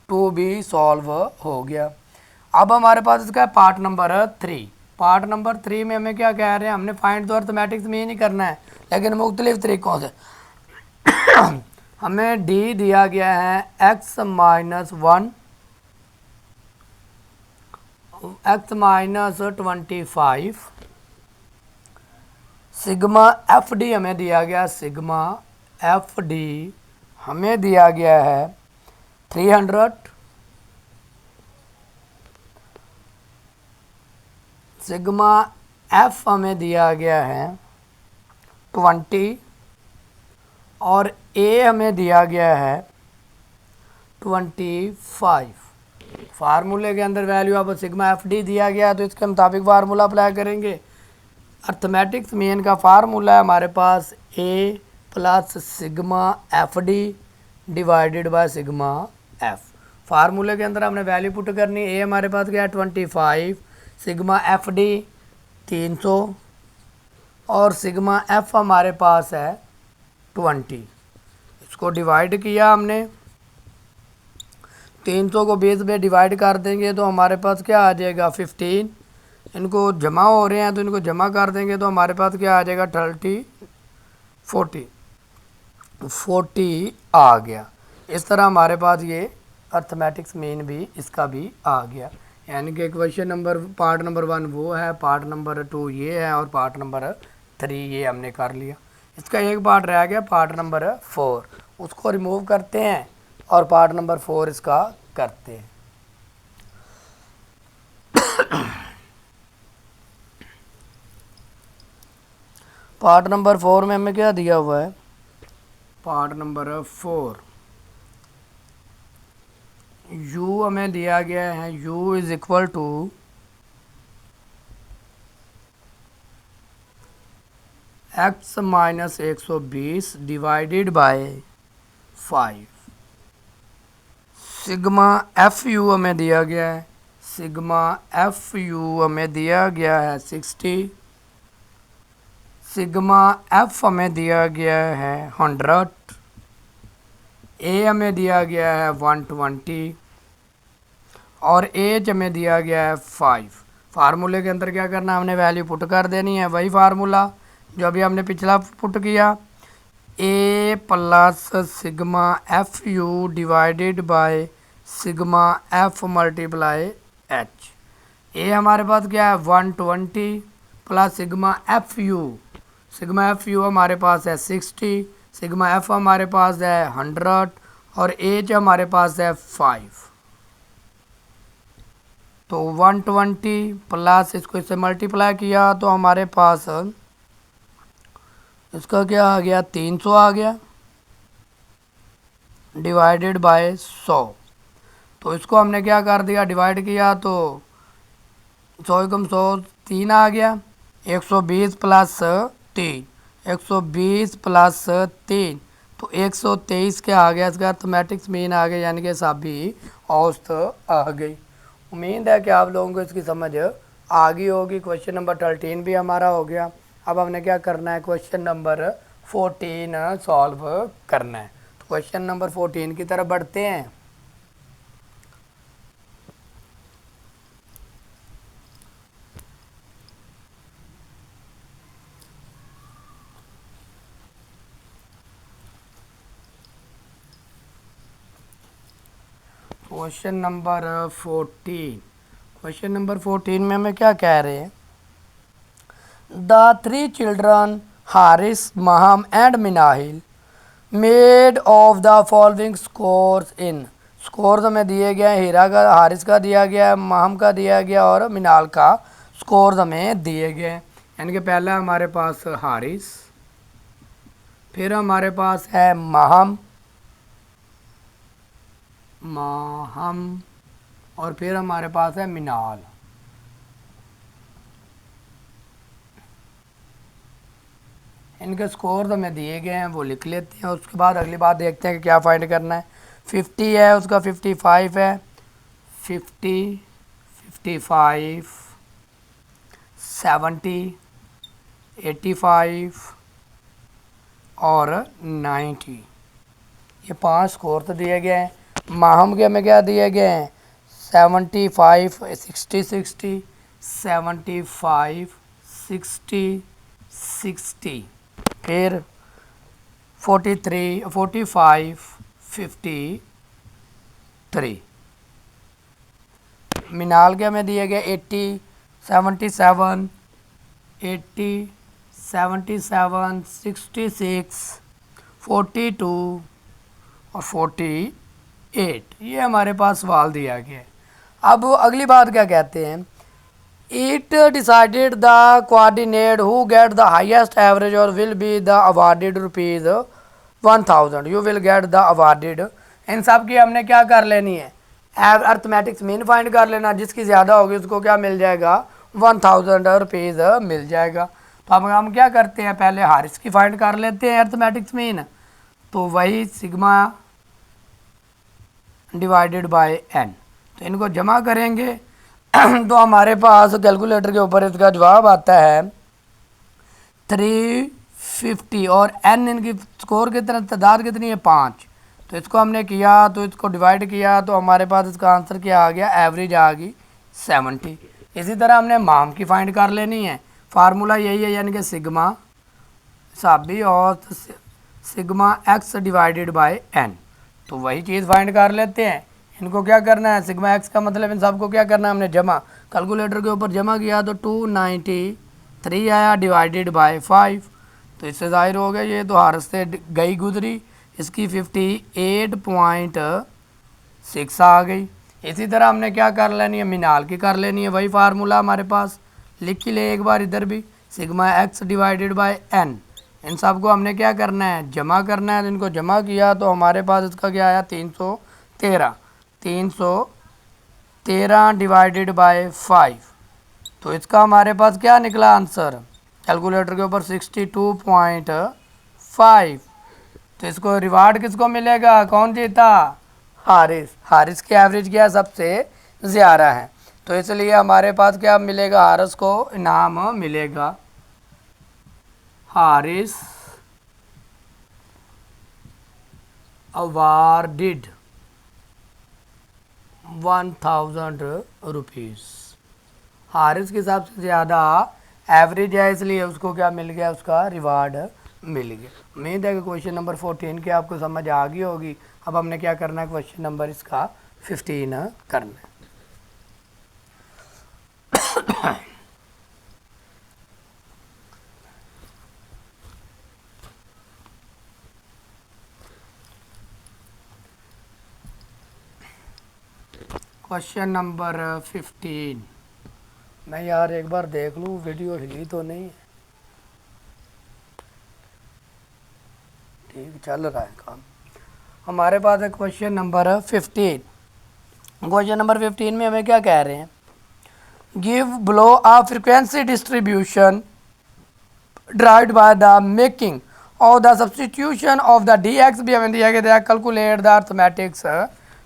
टू भी सॉल्व हो गया। अब हमारे पास इसका है पार्ट नंबर 3। पार्ट नंबर 3 में हमें क्या कह रहे हैं, हमने फाइंड द अर्थमेटिक्स में ही नहीं करना है लेकिन मुख्तलिफ तरीक़ों से। हमें डी दिया गया है x minus 1 x minus 25, sigma F D हमें दिया गया, सिग्मा एफ डी हमें दिया गया है 300, सिग्मा एफ हमें दिया गया है 20 और ए हमें दिया गया है 25। फार्मूले के अंदर वैल्यू अब सिग्मा एफ डी दिया गया तो इसके मुताबिक फार्मूला अप्लाई करेंगे। अर्थमेटिक्स मीन का फार्मूला है हमारे पास A plus sigma F D divided by sigma F. फार्मूले के अंदर हमने वैल्यू पुट करनी, ए हमारे पास क्या है 25, सिग्मा एफ डी 300 और सिग्मा एफ हमारे पास है 20। इसको डिवाइड किया हमने, 300 को 20 में डिवाइड कर देंगे तो हमारे पास क्या आ जाएगा 15। इनको जमा हो रहे हैं तो इनको जमा कर देंगे तो हमारे पास क्या आ जाएगा 40 आ गया। इस तरह हमारे पास ये अर्थमेटिक्स मीन भी इसका भी आ गया। यानी कि क्वेश्चन नंबर पार्ट नंबर 1 वो है, पार्ट नंबर 2 ये है और पार्ट नंबर 3 ये हमने कर लिया। इसका एक पार्ट रह गया पार्ट नंबर 4, उसको रिमूव करते हैं और पार्ट नंबर 4 इसका करते हैं। पार्ट नंबर 4 में हमें क्या दिया हुआ है, पार्ट नंबर 4 u हमें दिया गया है, u is equal to x minus 120 divided by 5। Sigma F U हमें दिया गया है, सिग्मा एफ यू हमें दिया गया है 60, सिग्मा एफ हमें दिया गया है 100, ए हमें दिया गया है 120 और एच हमें दिया गया है 5। फार्मूले के अंदर क्या करना है, हमने वैल्यू पुट कर देनी है, वही फार्मूला जो अभी हमने पिछला पुट किया, A plus sigma F U divided by sigma F multiply H. A हमारे पास क्या है 120 प्लस सिग्मा एफ यू हमारे पास है 60, सिग्मा एफ हमारे पास है 100 और एच हमारे पास है 5। तो 120 प्लस इसको इससे मल्टीप्लाई किया तो हमारे पास इसका क्या आ गया 300 आ गया डिवाइडेड बाय 100। तो इसको हमने क्या कर दिया, डिवाइड किया तो 100 कम 100 3 आ गया, 120 प्लस 3, 120 प्लस 3 तो 123 क्या आ गया, इसका अर्थमेटिक्स मीन आ गया, यानी कि सभी औसत आ गई। उम्मीद है कि आप लोगों को इसकी समझ आ गई होगी। क्वेश्चन नंबर 13 भी हमारा हो गया। अब हमने क्या करना है, क्वेश्चन नंबर 14 सॉल्व करना है। तो क्वेश्चन नंबर 14 की तरफ बढ़ते हैं। क्वेश्चन नंबर 14 में हमें क्या कह रहे हैं, the 3 children Haris Maham and Minahil made of the following scores in. Scores हमें दिए गए हैं, हीरा का हारिस का दिया गया है, महम का दिया गया और मिनाल का स्कोर्स हमें दिए गए हैं। यानी कि पहला हमारे पास हारिस, फिर हमारे पास है महम और फिर हमारे पास है मिनाल। इनके स्कोर हमें दिए गए हैं वो लिख लेते हैं। उसके बाद अगली बात देखते हैं कि क्या फाइंड करना है। 50 है उसका 55 है, 50 55 70 85 और 90, ये 5 स्कोर तो दिए गए हैं। माहम के हमें क्या दिए गए हैं 75 60 60 75 60 60 फिर 43 45 53 मिनाल के हमें दिए गए 80 77 80 77 66 42 और 48 ये हमारे पास सवाल दिया गया है। अब अगली बात क्या कहते हैं it decided the coordinate who get the highest average और will be the awarded ₹1000 you will get the awarded. इन सब की हमने क्या कर लेनी है अर्थमेटिक्स मीन फाइंड कर लेना, जिसकी ज़्यादा होगी उसको क्या मिल जाएगा ₹1000 मिल जाएगा। तो अब हम क्या करते हैं पहले हारिस की फाइंड कर लेते हैं अर्थमेटिक्स मीन, तो वही सिग्मा डिवाइडेड बाय n, तो इनको जमा करेंगे तो हमारे पास कैलकुलेटर के ऊपर इसका जवाब आता है 350 और n इनकी स्कोर कितना तादाद कितनी है 5, तो इसको हमने किया तो इसको डिवाइड किया तो हमारे पास इसका आंसर क्या आ गया एवरेज आ गई 70। इसी तरह हमने माम की फाइंड कर लेनी है, फार्मूला यही है यानी कि सिग्मा साबी और sigma x divided by n, तो वही चीज़ फाइंड कर लेते हैं। इनको क्या करना है सिग्मा x का मतलब इन सबको क्या करना है हमने जमा, कैलकुलेटर के ऊपर जमा किया तो 293 आया डिवाइडेड बाय 5, तो इससे ज़ाहिर हो गया ये तो हार से गई गुजरी, इसकी 58.6 आ गई। इसी तरह हमने क्या कर लेनी है मिनाल की कर लेनी है, वही फार्मूला हमारे पास लिख ही ले एक बार इधर भी sigma x divided by n, इन सब को हमने क्या करना है जमा करना है। तो इनको जमा किया तो हमारे पास इसका क्या आया 313 डिवाइडेड बाय 5, तो इसका हमारे पास क्या निकला आंसर कैलकुलेटर के ऊपर 62.5। तो इसको रिवार्ड किसको मिलेगा, कौन जीता हारिस, हारिस की एवरेज क्या सबसे ज़्यादा है, तो इसलिए हमारे पास क्या मिलेगा हारिस को इनाम मिलेगा हारिस अवार्डेड ₹1000। हारिस के सबसे ज़्यादा एवरेज है इसलिए उसको क्या मिल गया उसका रिवार्ड मिल गया। उम्मीद है कि क्वेश्चन नंबर 14 की आपको समझ आ गई होगी। अब हमने क्या करना है क्वेश्चन नंबर इसका 15 करना है। क्वेश्चन नंबर 15, मैं यार एक बार देख लूँ वीडियो हिली तो नहीं है, ठीक चल रहा है काम। हमारे पास है क्वेश्चन नंबर 15। क्वेश्चन नंबर 15 में हमें क्या कह रहे हैं give below a frequency distribution derived by the making और the substitution of the dx भी हमें दिया गया है। Calculate the arithmetics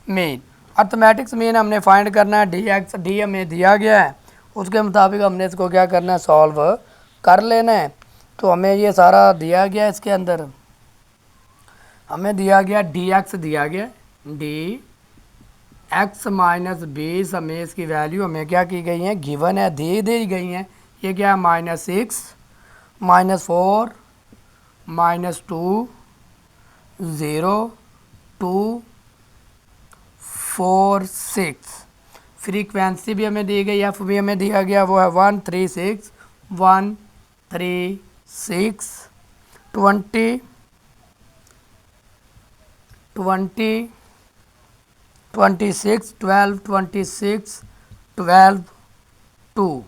mean, arithmetics mean हमने फाइंड करना है, dx डी हमें दिया गया है उसके मुताबिक हमने इसको क्या करना है सॉल्व कर लेना है। तो हमें ये सारा दिया गया है, इसके अंदर हमें दिया गया dx दिया गया dx माइनस 20, हमें इसकी वैल्यू हमें क्या की गई है गिवन है दे दी गई हैं। ये क्या है -6 -4 -2 0 2 4 6, फ्रीक्वेंसी भी हमें दी गई, एफ भी हमें दिया गया वो है 136 136 20 20 26 12 26 12 2।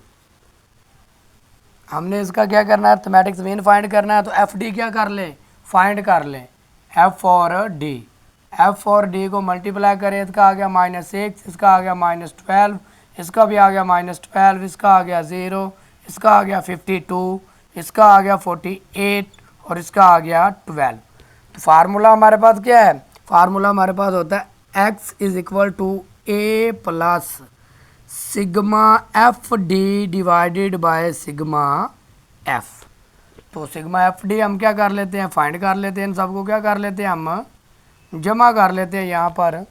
हमने इसका क्या करना है अर्थमेटिक्स मीन फाइंड करना है, तो एफ डी क्या कर लें फाइंड कर लें, एफ और डी, एफ और डी को मल्टीप्लाई करें, इसका आ गया -6, इसका आ गया -12, इसका भी आ गया -12, इसका आ गया 0, इसका आ गया 52, इसका आ गया 48 और इसका आ गया 12। तो फार्मूला हमारे पास क्या है, फार्मूला हमारे पास होता है x is equal to A plus sigma F D divided by sigma F. तो सिग्मा एफ डी हम क्या कर लेते हैं फाइंड कर लेते हैं, इन सबको क्या कर लेते हैं हम जमा कर लेते हैं यहाँ पर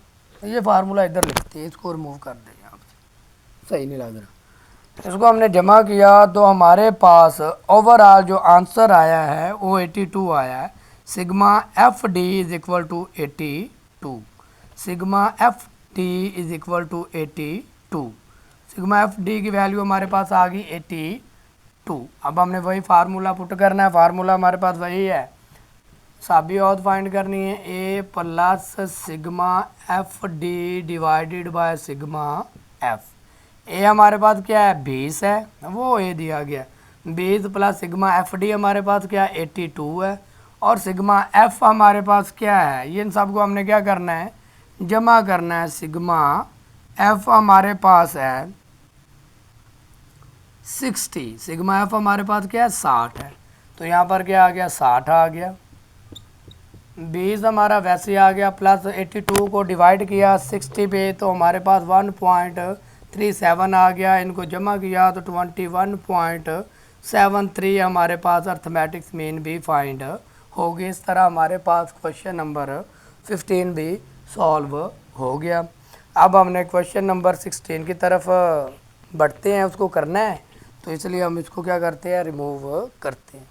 ये फार्मूला इधर लिखते हैं, इसको रिमूव कर दें यहाँ से, सही नहीं लग रहा। इसको हमने जमा किया तो हमारे पास ओवरऑल जो आंसर आया है वो 82 आया है। Sigma F D is equal to 82, sigma F D is equal to 82, sigma F D की वैल्यू हमारे पास आ गई 82। अब हमने वही फार्मूला पुट करना है, फार्मूला हमारे पास वही है, साबी औद फाइंड करनी है, A plus sigma F D divided by sigma F. A हमारे पास क्या है 20 है, वो ए दिया गया, 20 प्लस सिग्मा एफ डी हमारे पास क्या है 82 है, और सिग्मा एफ हमारे पास क्या है, ये इन सबको हमने क्या करना है जमा करना है। सिग्मा एफ हमारे पास है 60, सिग्मा एफ हमारे पास क्या है 60 है, तो यहाँ पर क्या आ गया 60 आ गया, 20 हमारा वैसे आ गया, प्लस 82 को डिवाइड किया 60 पे तो हमारे पास 1.37 आ गया, इनको जमा किया तो 21.73 हमारे पास अर्थमेटिक्स मीन भी फाइंड होगी। इस तरह हमारे पास क्वेश्चन नंबर 15 भी सॉल्व हो गया। अब हमने क्वेश्चन नंबर 16 की तरफ बढ़ते हैं, उसको करना है तो इसलिए हम इसको क्या करते हैं रिमूव करते हैं।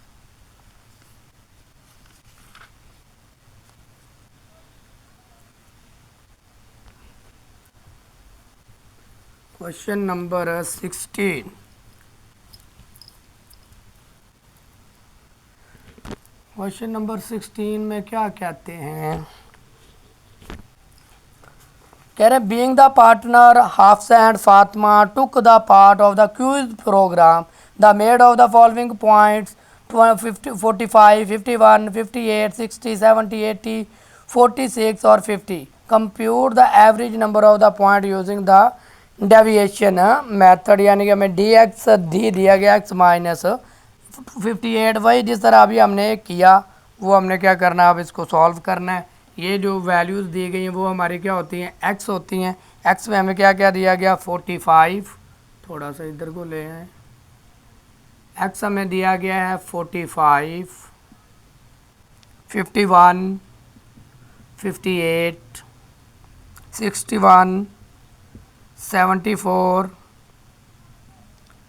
क्वेश्चन नंबर 16, क्वेश्चन नंबर 16 में क्या कहते हैं, कह रहे being the partner Hafsa and Fatima took the part of the quiz program the made of the following points 45, 51, 58, 60, 70, 80, 46 और 50, compute the average number of the point using the deviation method, यानी कि हमें डी एक्स डी दिया गया x minus 58, वही जिस तरह अभी हमने किया वो हमने क्या करना है, अब इसको सॉल्व करना है। ये जो वैल्यूज़ दी गई हैं वो हमारी क्या होती हैं एक्स होती हैं, एक्स में हमें क्या क्या दिया गया 45, थोड़ा सा इधर को ले आए, एक्स हमें दिया गया है 45, 51, 58, 61, 74,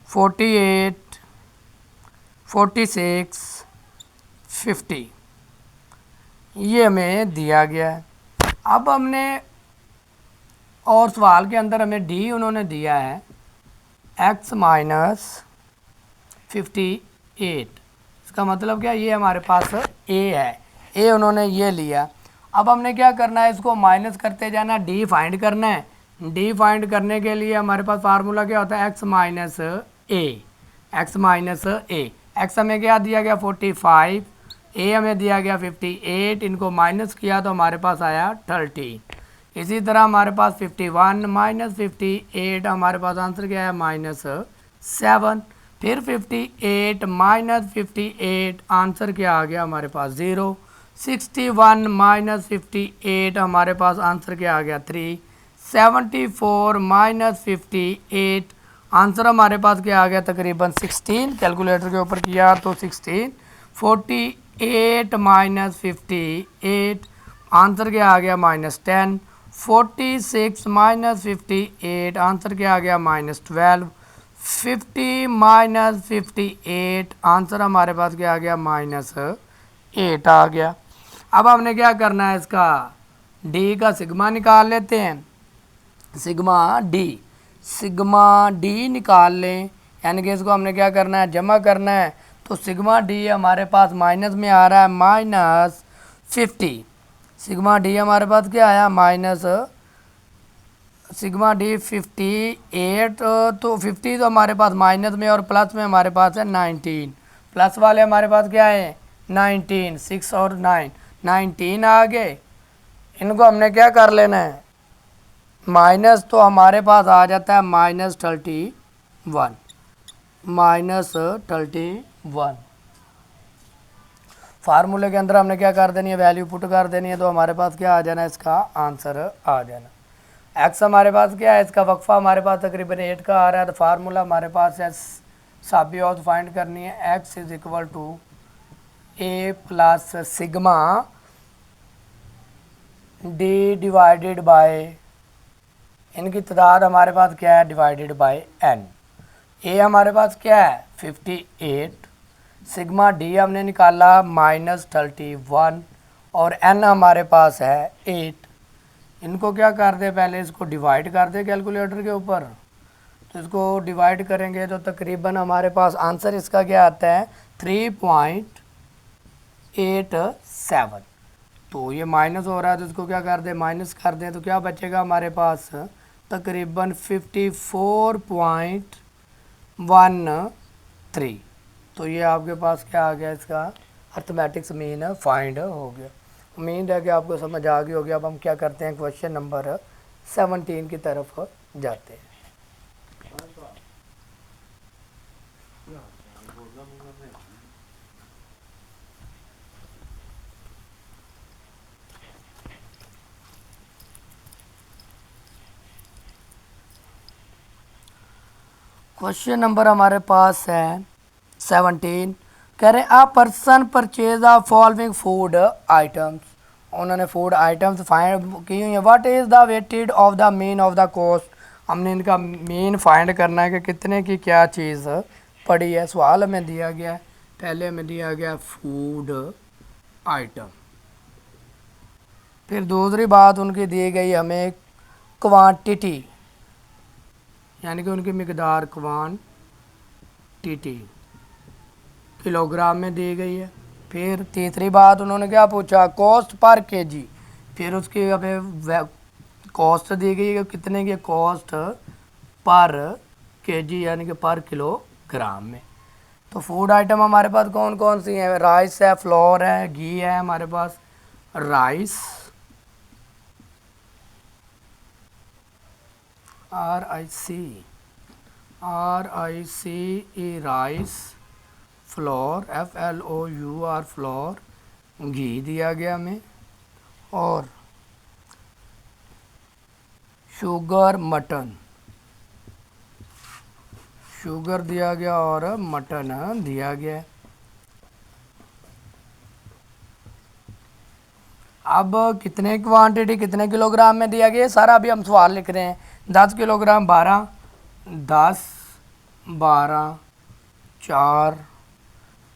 48, 46, 50, ये हमें दिया गया है। अब हमने और सवाल के अंदर हमें डी उन्होंने दिया है एक्स माइनस 58, इसका मतलब क्या ये हमारे पास ए है, ए उन्होंने ये लिया। अब हमने क्या करना है इसको माइनस करते जाना, डी फाइंड करना है। डी फाइंड करने के लिए हमारे पास फार्मूला क्या होता है एक्स माइनस ए, एक्स माइनस ए, एक्स हमें क्या दिया गया 45, ए हमें दिया गया 58, इनको माइनस किया तो हमारे पास आया 30। इसी तरह हमारे पास 51 माइनस 58 हमारे पास आंसर क्या है -7, फिर 58 माइनस 58 आंसर क्या आ गया हमारे पास 0, 61 माइनस 58 हमारे पास आंसर क्या आ गया 3, 74 माइनस 58 आंसर हमारे पास क्या आ गया तकरीबन 16, कैलकुलेटर के ऊपर किया तो 16, 48 माइनस 58 आंसर क्या आ गया -10, 46 माइनस 58 आंसर क्या आ गया -12, 50 माइनस 58 आंसर हमारे पास क्या आ गया -8 आ गया। अब हमने क्या करना है इसका डी का सिग्मा निकाल लेते हैं, सिग्मा डी निकाल लें, यानी कि इसको हमने क्या करना है जमा करना है, तो सिग्मा डी हमारे पास माइनस में आ रहा है -50, सिग्मा डी हमारे पास क्या आया सिग्मा डी 58, तो 50 तो हमारे पास माइनस में और प्लस में हमारे पास है 19, प्लस वाले हमारे पास क्या है 19, 6 और 9, 19 आ गए। इनको हमने क्या कर लेना है माइनस, तो हमारे पास आ जाता है -31, -31 फार्मूले के अंदर हमने क्या कर देनी है वैल्यू पुट कर देनी है, तो हमारे पास क्या आ जाना है इसका आंसर आ जाना। एक्स हमारे पास क्या है इसका वक्फा हमारे पास तकरीबन 8 का आ रहा है, तो फार्मूला हमारे पास है साबी औद फाइंड करनी है, X is equal to A plus sigma D divided by इनकी तादाद हमारे पास क्या है डिवाइडेड बाय n। ए हमारे पास क्या है 58, सिग्मा डी हमने निकाला -31 और n हमारे पास है 8। इनको क्या कर दे पहले इसको डिवाइड कर दे कैलकुलेटर के ऊपर, तो इसको डिवाइड करेंगे तो तकरीबन हमारे पास आंसर इसका क्या आता है 3.87। तो ये माइनस हो रहा है तो इसको क्या कर दें माइनस कर दें, तो क्या बचेगा हमारे पास तकरीबन 54.13। तो ये आपके पास क्या आ गया इसका अर्थमेटिक्स मीन फाइंड हो गया। उम्मीद है कि आपको समझ आ गई होगी। अब हम क्या करते हैं क्वेश्चन नंबर 17 की तरफ जाते हैं। क्वेश्चन नंबर हमारे पास है 17। कह रहे हैं a person purchase a following food items. उन्होंने फूड आइटम्स फाइंड की हुई है। What is the weighted of the mean of the cost. हमने इनका मीन फाइंड करना है कि कितने की क्या चीज़ पड़ी है। सवाल हमें दिया गया है, पहले हमें दिया गया फूड आइटम, फिर दूसरी बात उनकी दी गई हमें क्वांटिटी, यानी कि उनकी मिकदार क्वांटिटी किलोग्राम में दी गई है। फिर तीसरी बात उन्होंने क्या पूछा कॉस्ट पर केजी, फिर उसकी हमें कॉस्ट दी गई है कितने की कॉस्ट पर केजी यानी कि पर किलोग्राम में। तो फूड आइटम हमारे पास कौन कौन सी हैं, राइस है, फ्लोर है, घी है। हमारे पास rice RICE rice, flour FLOUR flour, घी दिया गया हमें, और शुगर मटन, शुगर दिया गया और मटन दिया गया। अब कितने क्वांटिटी कितने किलोग्राम में दिया गया सारा अभी हम सवाल लिख रहे हैं। 10 किलोग्राम 12, 10, 12, 4,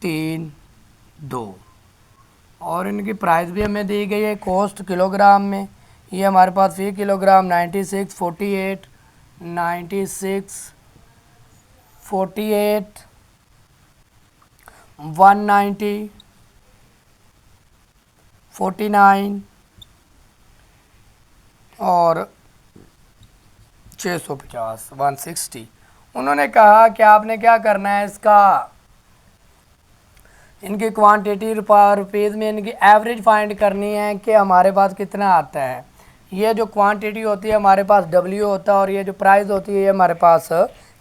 3, 2, और इनकी प्राइस भी हमें दी गई है कॉस्ट किलोग्राम में। ये हमारे पास फी किलोग्राम 96, 48, 96, 48, 190, 49 और 650 160। उन्होंने कहा कि आपने क्या करना है इसका इनकी क्वांटिटी रुपीज़ में इनकी एवरेज फाइंड करनी है कि हमारे पास कितना आता है। ये जो क्वांटिटी होती है हमारे पास W होता है और ये जो प्राइस होती है ये हमारे पास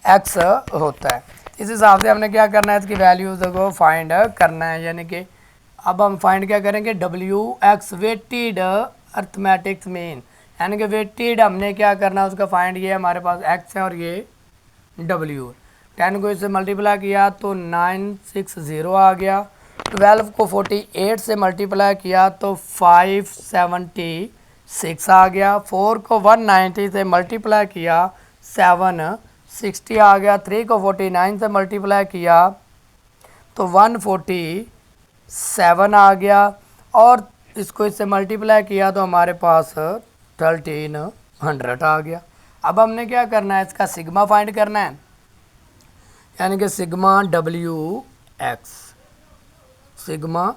X होता है। इस हिसाब से हमने क्या करना है इसकी वैल्यूज़ को फाइंड करना है, यानी कि अब हम फाइंड क्या करेंगे WX वेटेड अर्थमेटिक्स मीन, यानी कि वेटेड हमने क्या करना है उसका फाइंड, ये हमारे पास X है और ये W। 10 को इससे मल्टीप्लाई किया तो 960 आ गया, 12 को 48 से मल्टीप्लाई किया तो 576 आ गया, 4 को 190 से मल्टीप्लाई किया 760 आ गया, 3 को 49 से मल्टीप्लाई किया तो 147 आ गया, और इसको इससे मल्टीप्लाई किया तो हमारे पास 1300 आ गया। अब हमने क्या करना है इसका सिग्मा फाइंड करना है, यानी कि सिग्मा WX, सिग्मा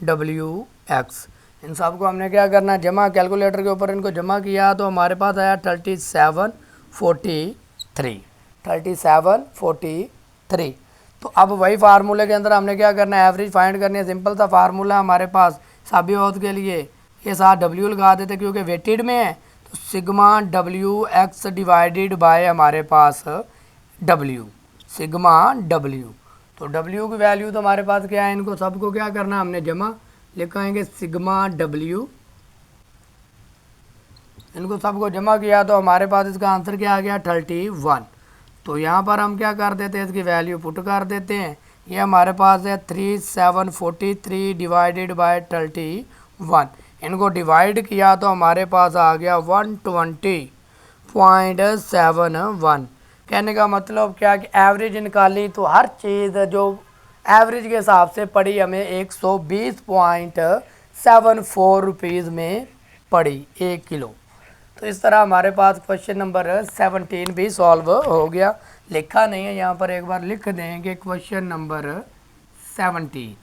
WX इन सब को हमने क्या करना है जमा, कैलकुलेटर के ऊपर इनको जमा किया तो हमारे पास आया 3743। तो अब वही फार्मूले के अंदर हमने क्या करना है एवरेज फाइंड करनी है। सिंपल सा फार्मूला हमारे पास सभी औद के लिए ये साथ W लगा देते क्योंकि वेटेड में है, तो सिग्मा WX डिवाइडेड बाय हमारे पास W, सिग्मा W। तो W की वैल्यू तो हमारे पास क्या है, इनको सबको क्या करना है हमने जमा लिखाएंगे सिग्मा W, इनको सबको जमा किया तो हमारे पास इसका आंसर क्या आ गया 31। तो यहाँ पर हम क्या कर देते हैं इसकी वैल्यू पुट कर देते हैं, ये हमारे पास है 3743 डिवाइडेड बाय 31। इनको डिवाइड किया तो हमारे पास आ गया 120, 20.71। कहने का मतलब क्या कि एवरेज निकाली तो हर चीज़ जो एवरेज के हिसाब से पड़ी हमें 120.74 रुपीज़ में पड़ी 1 किलो। तो इस तरह हमारे पास क्वेश्चन नंबर 17 भी सॉल्व हो गया। लिखा नहीं है यहाँ पर, एक बार लिख देंगे क्वेश्चन नंबर 17।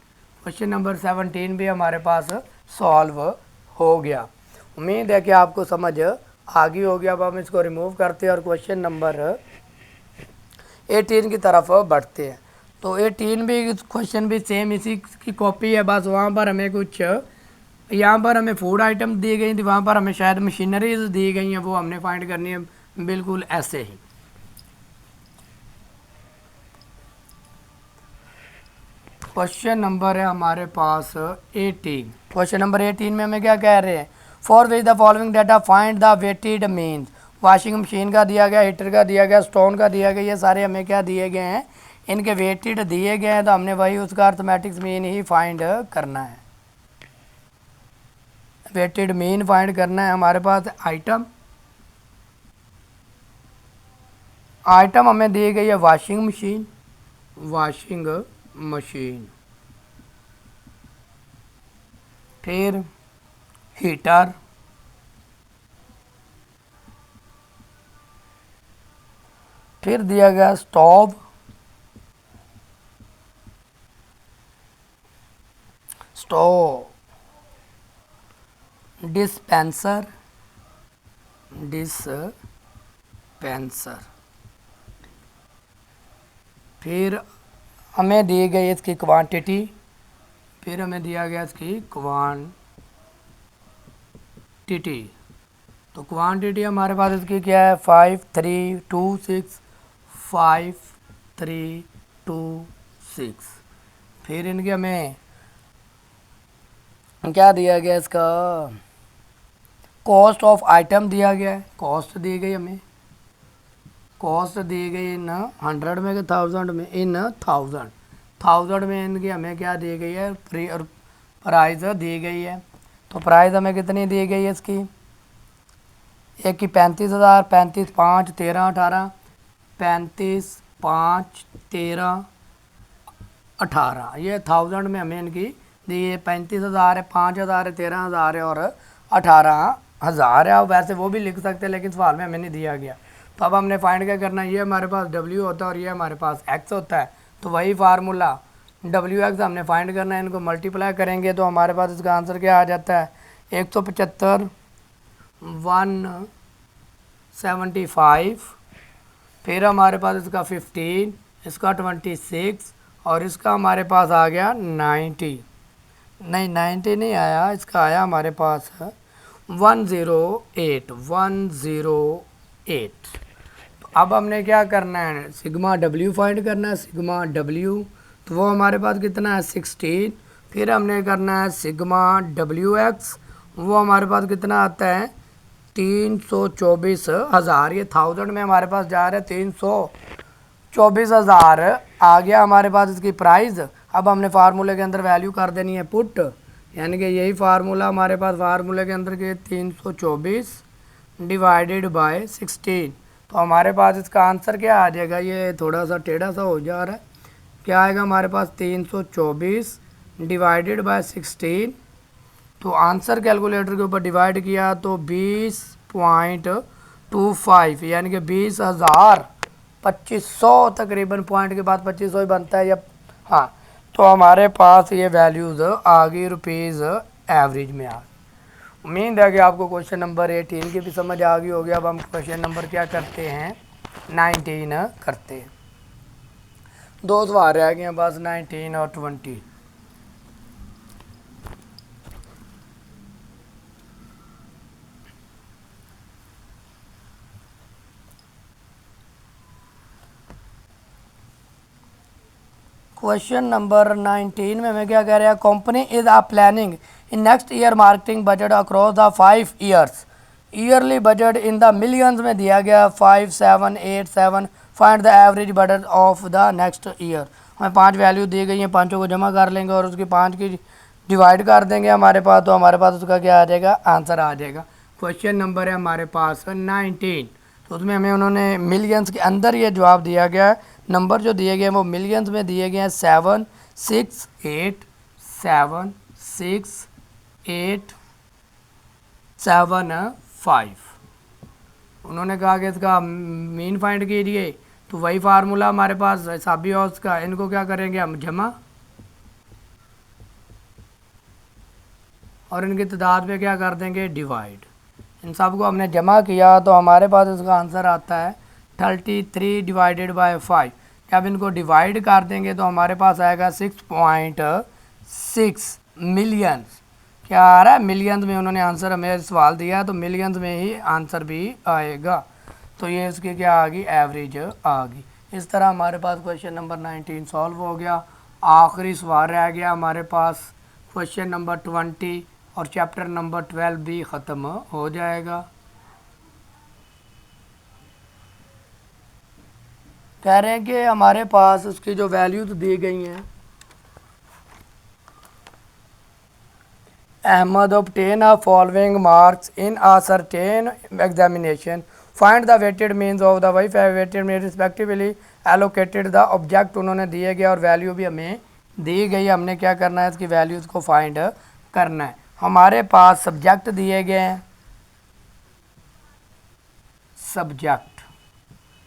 क्वेश्चन नंबर 17 भी हमारे पास सॉल्व हो गया। उम्मीद है कि आपको समझ आ गई होगी। अब हम इसको रिमूव करते हैं और क्वेश्चन नंबर 18 की तरफ बढ़ते हैं। तो 18 भी क्वेश्चन भी सेम इसी की कॉपी है, बस वहाँ पर हमें कुछ, यहाँ पर हमें फूड आइटम दी गई थी, वहाँ पर हमें शायद मशीनरीज दी गई हैं, वो हमने फाइंड करनी है बिल्कुल ऐसे ही। क्वेश्चन नंबर है हमारे पास 18। क्वेश्चन नंबर 18 में हमें क्या कह रहे हैं, for which the following data find the weighted means. Washing machine का दिया गया, हीटर का दिया गया, स्टोन का दिया गया, ये सारे हमें क्या दिए गए हैं, इनके वेटेड दिए गए हैं, तो हमने वही उसका अर्थमेटिक्स मीन ही फाइंड करना है। वेटेड मीन फाइंड करना है। हमारे पास आइटम हमें दी गई है वॉशिंग मशीन, फिर हीटर, फिर दिया गया स्टोव, डिस्पेंसर, फिर हमें दी गई इसकी क्वांटिटी, फिर हमें दिया गया इसकी क्वांटिटी। तो क्वांटिटी हमारे पास इसकी क्या है, 5326। फिर इनके हमें क्या दिया गया, इसका कॉस्ट ऑफ आइटम दिया गया है, कॉस्ट दी गई हमें, कॉस्ट दी गई इन 100 में कि 1000 में, इन 1000 में इनकी हमें क्या दी गई है, प्राइस दी गई है। तो प्राइस हमें कितनी दी गई है इसकी, एक की 35,000, 35 5 13 18, 35 5 13 18, ये 1000 में हमें इनकी दी है। 35,000 है, 5,000 है, 13,000 है और 18,000 है। आप वैसे वो भी लिख सकते हैं, लेकिन सवाल में हमें नहीं दिया गया। तो अब हमने फाइंड क्या करना है, ये हमारे पास W होता है और ये हमारे पास X होता है। तो वही फार्मूला WX हमने फाइंड करना है, इनको मल्टीप्लाई करेंगे तो हमारे पास इसका आंसर क्या आ जाता है, 175 175। फिर हमारे पास इसका 15, इसका 26 और इसका हमारे पास आ गया 90 नहीं आया, इसका आया हमारे पास 108। तो अब हमने क्या करना है, सिग्मा W फाइंड करना है, सिग्मा W, तो वो हमारे पास कितना है 16। फिर हमने करना है सिग्मा WX, वो हमारे पास कितना आता है 324,000। ये 1000 में हमारे पास जा रहा है 324,000 आ गया हमारे पास इसकी प्राइस। अब हमने फार्मूले के अंदर वैल्यू कर देनी है पुट, यानी कि यही फार्मूला हमारे पास फार्मूले के अंदर के 324 डिवाइडेड बाय 16। तो हमारे पास इसका आंसर क्या आ जाएगा, ये थोड़ा सा टेढ़ा सा हो जा रहा है, क्या आएगा हमारे पास 324 डिवाइडेड बाय 16। तो आंसर कैलकुलेटर के ऊपर डिवाइड किया तो 20.25, यानी कि 20,000 2500 तकरीबन, पॉइंट के बाद 2500 ही बनता है। या हाँ, तो हमारे पास ये वैल्यूज़ आ गई रुपीज़ एवरेज में आ गई। उम्मीद है कि आपको क्वेश्चन नंबर 18 की भी समझ आ गई होगी। अब हम क्वेश्चन नंबर क्या करते हैं, 19 करते हैं। दो सवाल रह गए हैं बस, 19 और 20। क्वेश्चन नंबर 19 में हमें क्या कह रहे हैं, company is a planning in next year marketing budget across the 5 years. Yearly budget in the millions में दिया गया 5787। Find the average budget of the next year. हमें 5 वैल्यू दी गई हैं, पाँचों को जमा कर लेंगे और उसकी 5 की डिवाइड कर देंगे हमारे पास, तो हमारे पास उसका क्या आ जाएगा, आंसर आ जाएगा। क्वेश्चन नंबर है हमारे पास 19। तो उसमें हमें उन्होंने मिलियंस के अंदर ये जवाब दिया गया है। नंबर जो दिए गए हैं वो मिलियंस में दिए गए हैं 76875। उन्होंने कहा कि इसका मीन फाइंड कीजिए, तो वही फार्मूला हमारे पास हिसाबी औसत का, इनको क्या करेंगे हम जमा, और इनकी तादाद पे क्या कर देंगे डिवाइड। इन सब को हमने जमा किया तो हमारे पास इसका आंसर आता है 33 डिवाइडेड बाय 5। जब इनको डिवाइड कर देंगे तो हमारे पास आएगा 6.6 मिलियंस। क्या आ रहा है, मिलियंस में उन्होंने आंसर हमें सवाल दिया, तो मिलियंस में ही आंसर भी आएगा। तो ये इसकी क्या आ गई, एवरेज आ गई। इस तरह हमारे पास क्वेश्चन नंबर 19 सॉल्व हो गया। आखिरी सवाल रह गया हमारे पास क्वेश्चन नंबर 20, और चैप्टर नंबर 12 भी ख़त्म हो जाएगा। कह रहे हैं कि हमारे पास उसकी जो वैल्यूज दी गई हैं, Ahmad obtain a following marks in a certain examination, find the weighted means of the weighted means respectively allocated the object उन्होंने दिए गया और वैल्यू भी हमें दी गई। हमने क्या करना है, इसकी वैल्यूज़ को फाइंड करना है। हमारे पास सब्जेक्ट दिए गए हैं,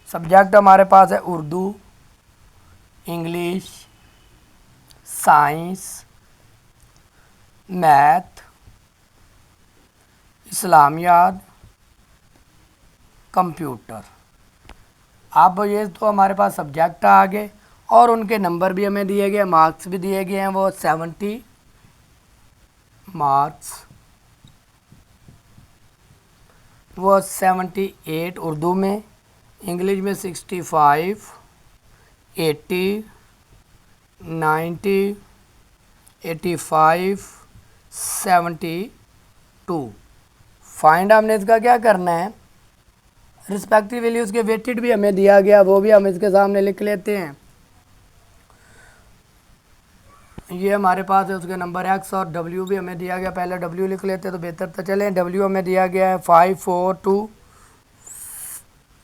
सब्जेक्ट हमारे पास है Urdu, English, science, math, Islamiyat, computer. अब ये तो हमारे पास सब्जेक्ट आ गए और उनके नंबर भी हमें दिए गए, मार्क्स भी दिए गए हैं, वो 70 मार्क्स, वो 78 उर्दू में, इंग्लिश में 65, 80, 90, 85, 72। फाइंड हमने इसका क्या करना है, रिस्पेक्टिव वैल्यूज़ के वेटेड भी हमें दिया गया, वो भी हम इसके सामने लिख लेते हैं। ये हमारे पास है उसके नंबर एक्स, और डब्ल्यू भी हमें दिया गया। पहले डब्ल्यू लिख लेते हैं तो बेहतर तो चलें। डब्ल्यू हमें दिया गया है 542,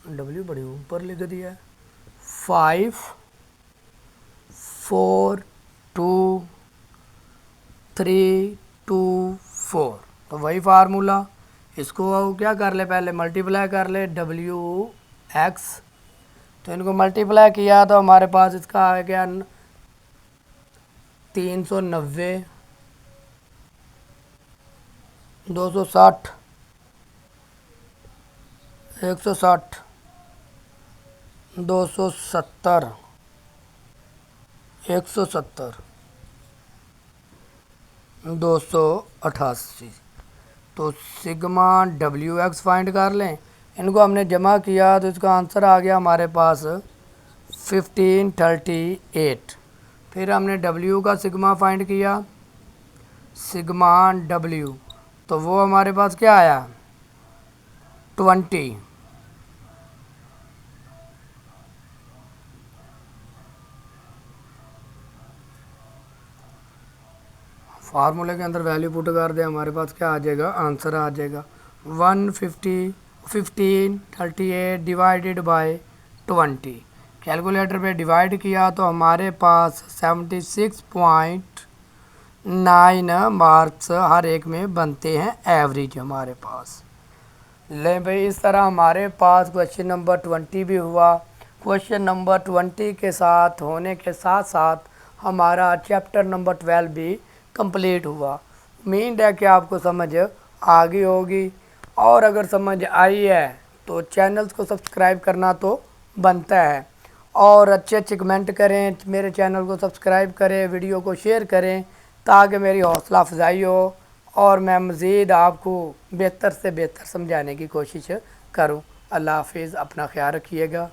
डब्ल्यू बड़ी ऊपर लिख दिया है, 5 4 2 3 2 4। तो वही फार्मूला, इसको क्या कर ले, पहले मल्टीप्लाई कर ले डब्ल्यू एक्स। तो इनको मल्टीप्लाई किया तो हमारे पास इसका आ गया 390, 260, 160, 270, 170, 288। तो सिग्मा डब्ल्यू एक्स फाइंड कर लें। इनको हमने जमा किया तो इसका आंसर आ गया हमारे पास 1538। फिर हमने डब्ल्यू का सिग्मा फाइंड किया, सिग्मा डब्ल्यू, तो वो हमारे पास क्या आया 20। फार्मूले के अंदर वैल्यू पुट कर दे, हमारे पास क्या आ जाएगा, आंसर आ जाएगा 1538 डिवाइडेड बाय 20। कैलकुलेटर पे डिवाइड किया तो हमारे पास 76.9 मार्क्स हर एक में बनते हैं, एवरेज हमारे पास। ले भाई, इस तरह हमारे पास क्वेश्चन नंबर 20 भी हुआ। क्वेश्चन नंबर 20 के साथ होने के साथ साथ हमारा चैप्टर नंबर 12 भी कंप्लीट हुआ। उम्मीद है कि आपको समझ आ गई होगी, और अगर समझ आई है तो चैनल्स को सब्सक्राइब करना तो बनता है, और अच्छे अच्छे कमेंट करें, मेरे चैनल को सब्सक्राइब करें, वीडियो को शेयर करें, ताकि मेरी हौसला अफजाई हो और मैं मज़ीद आपको बेहतर से बेहतर समझाने की कोशिश करूं। अल्लाह हाफिज़, अपना ख्याल रखिएगा।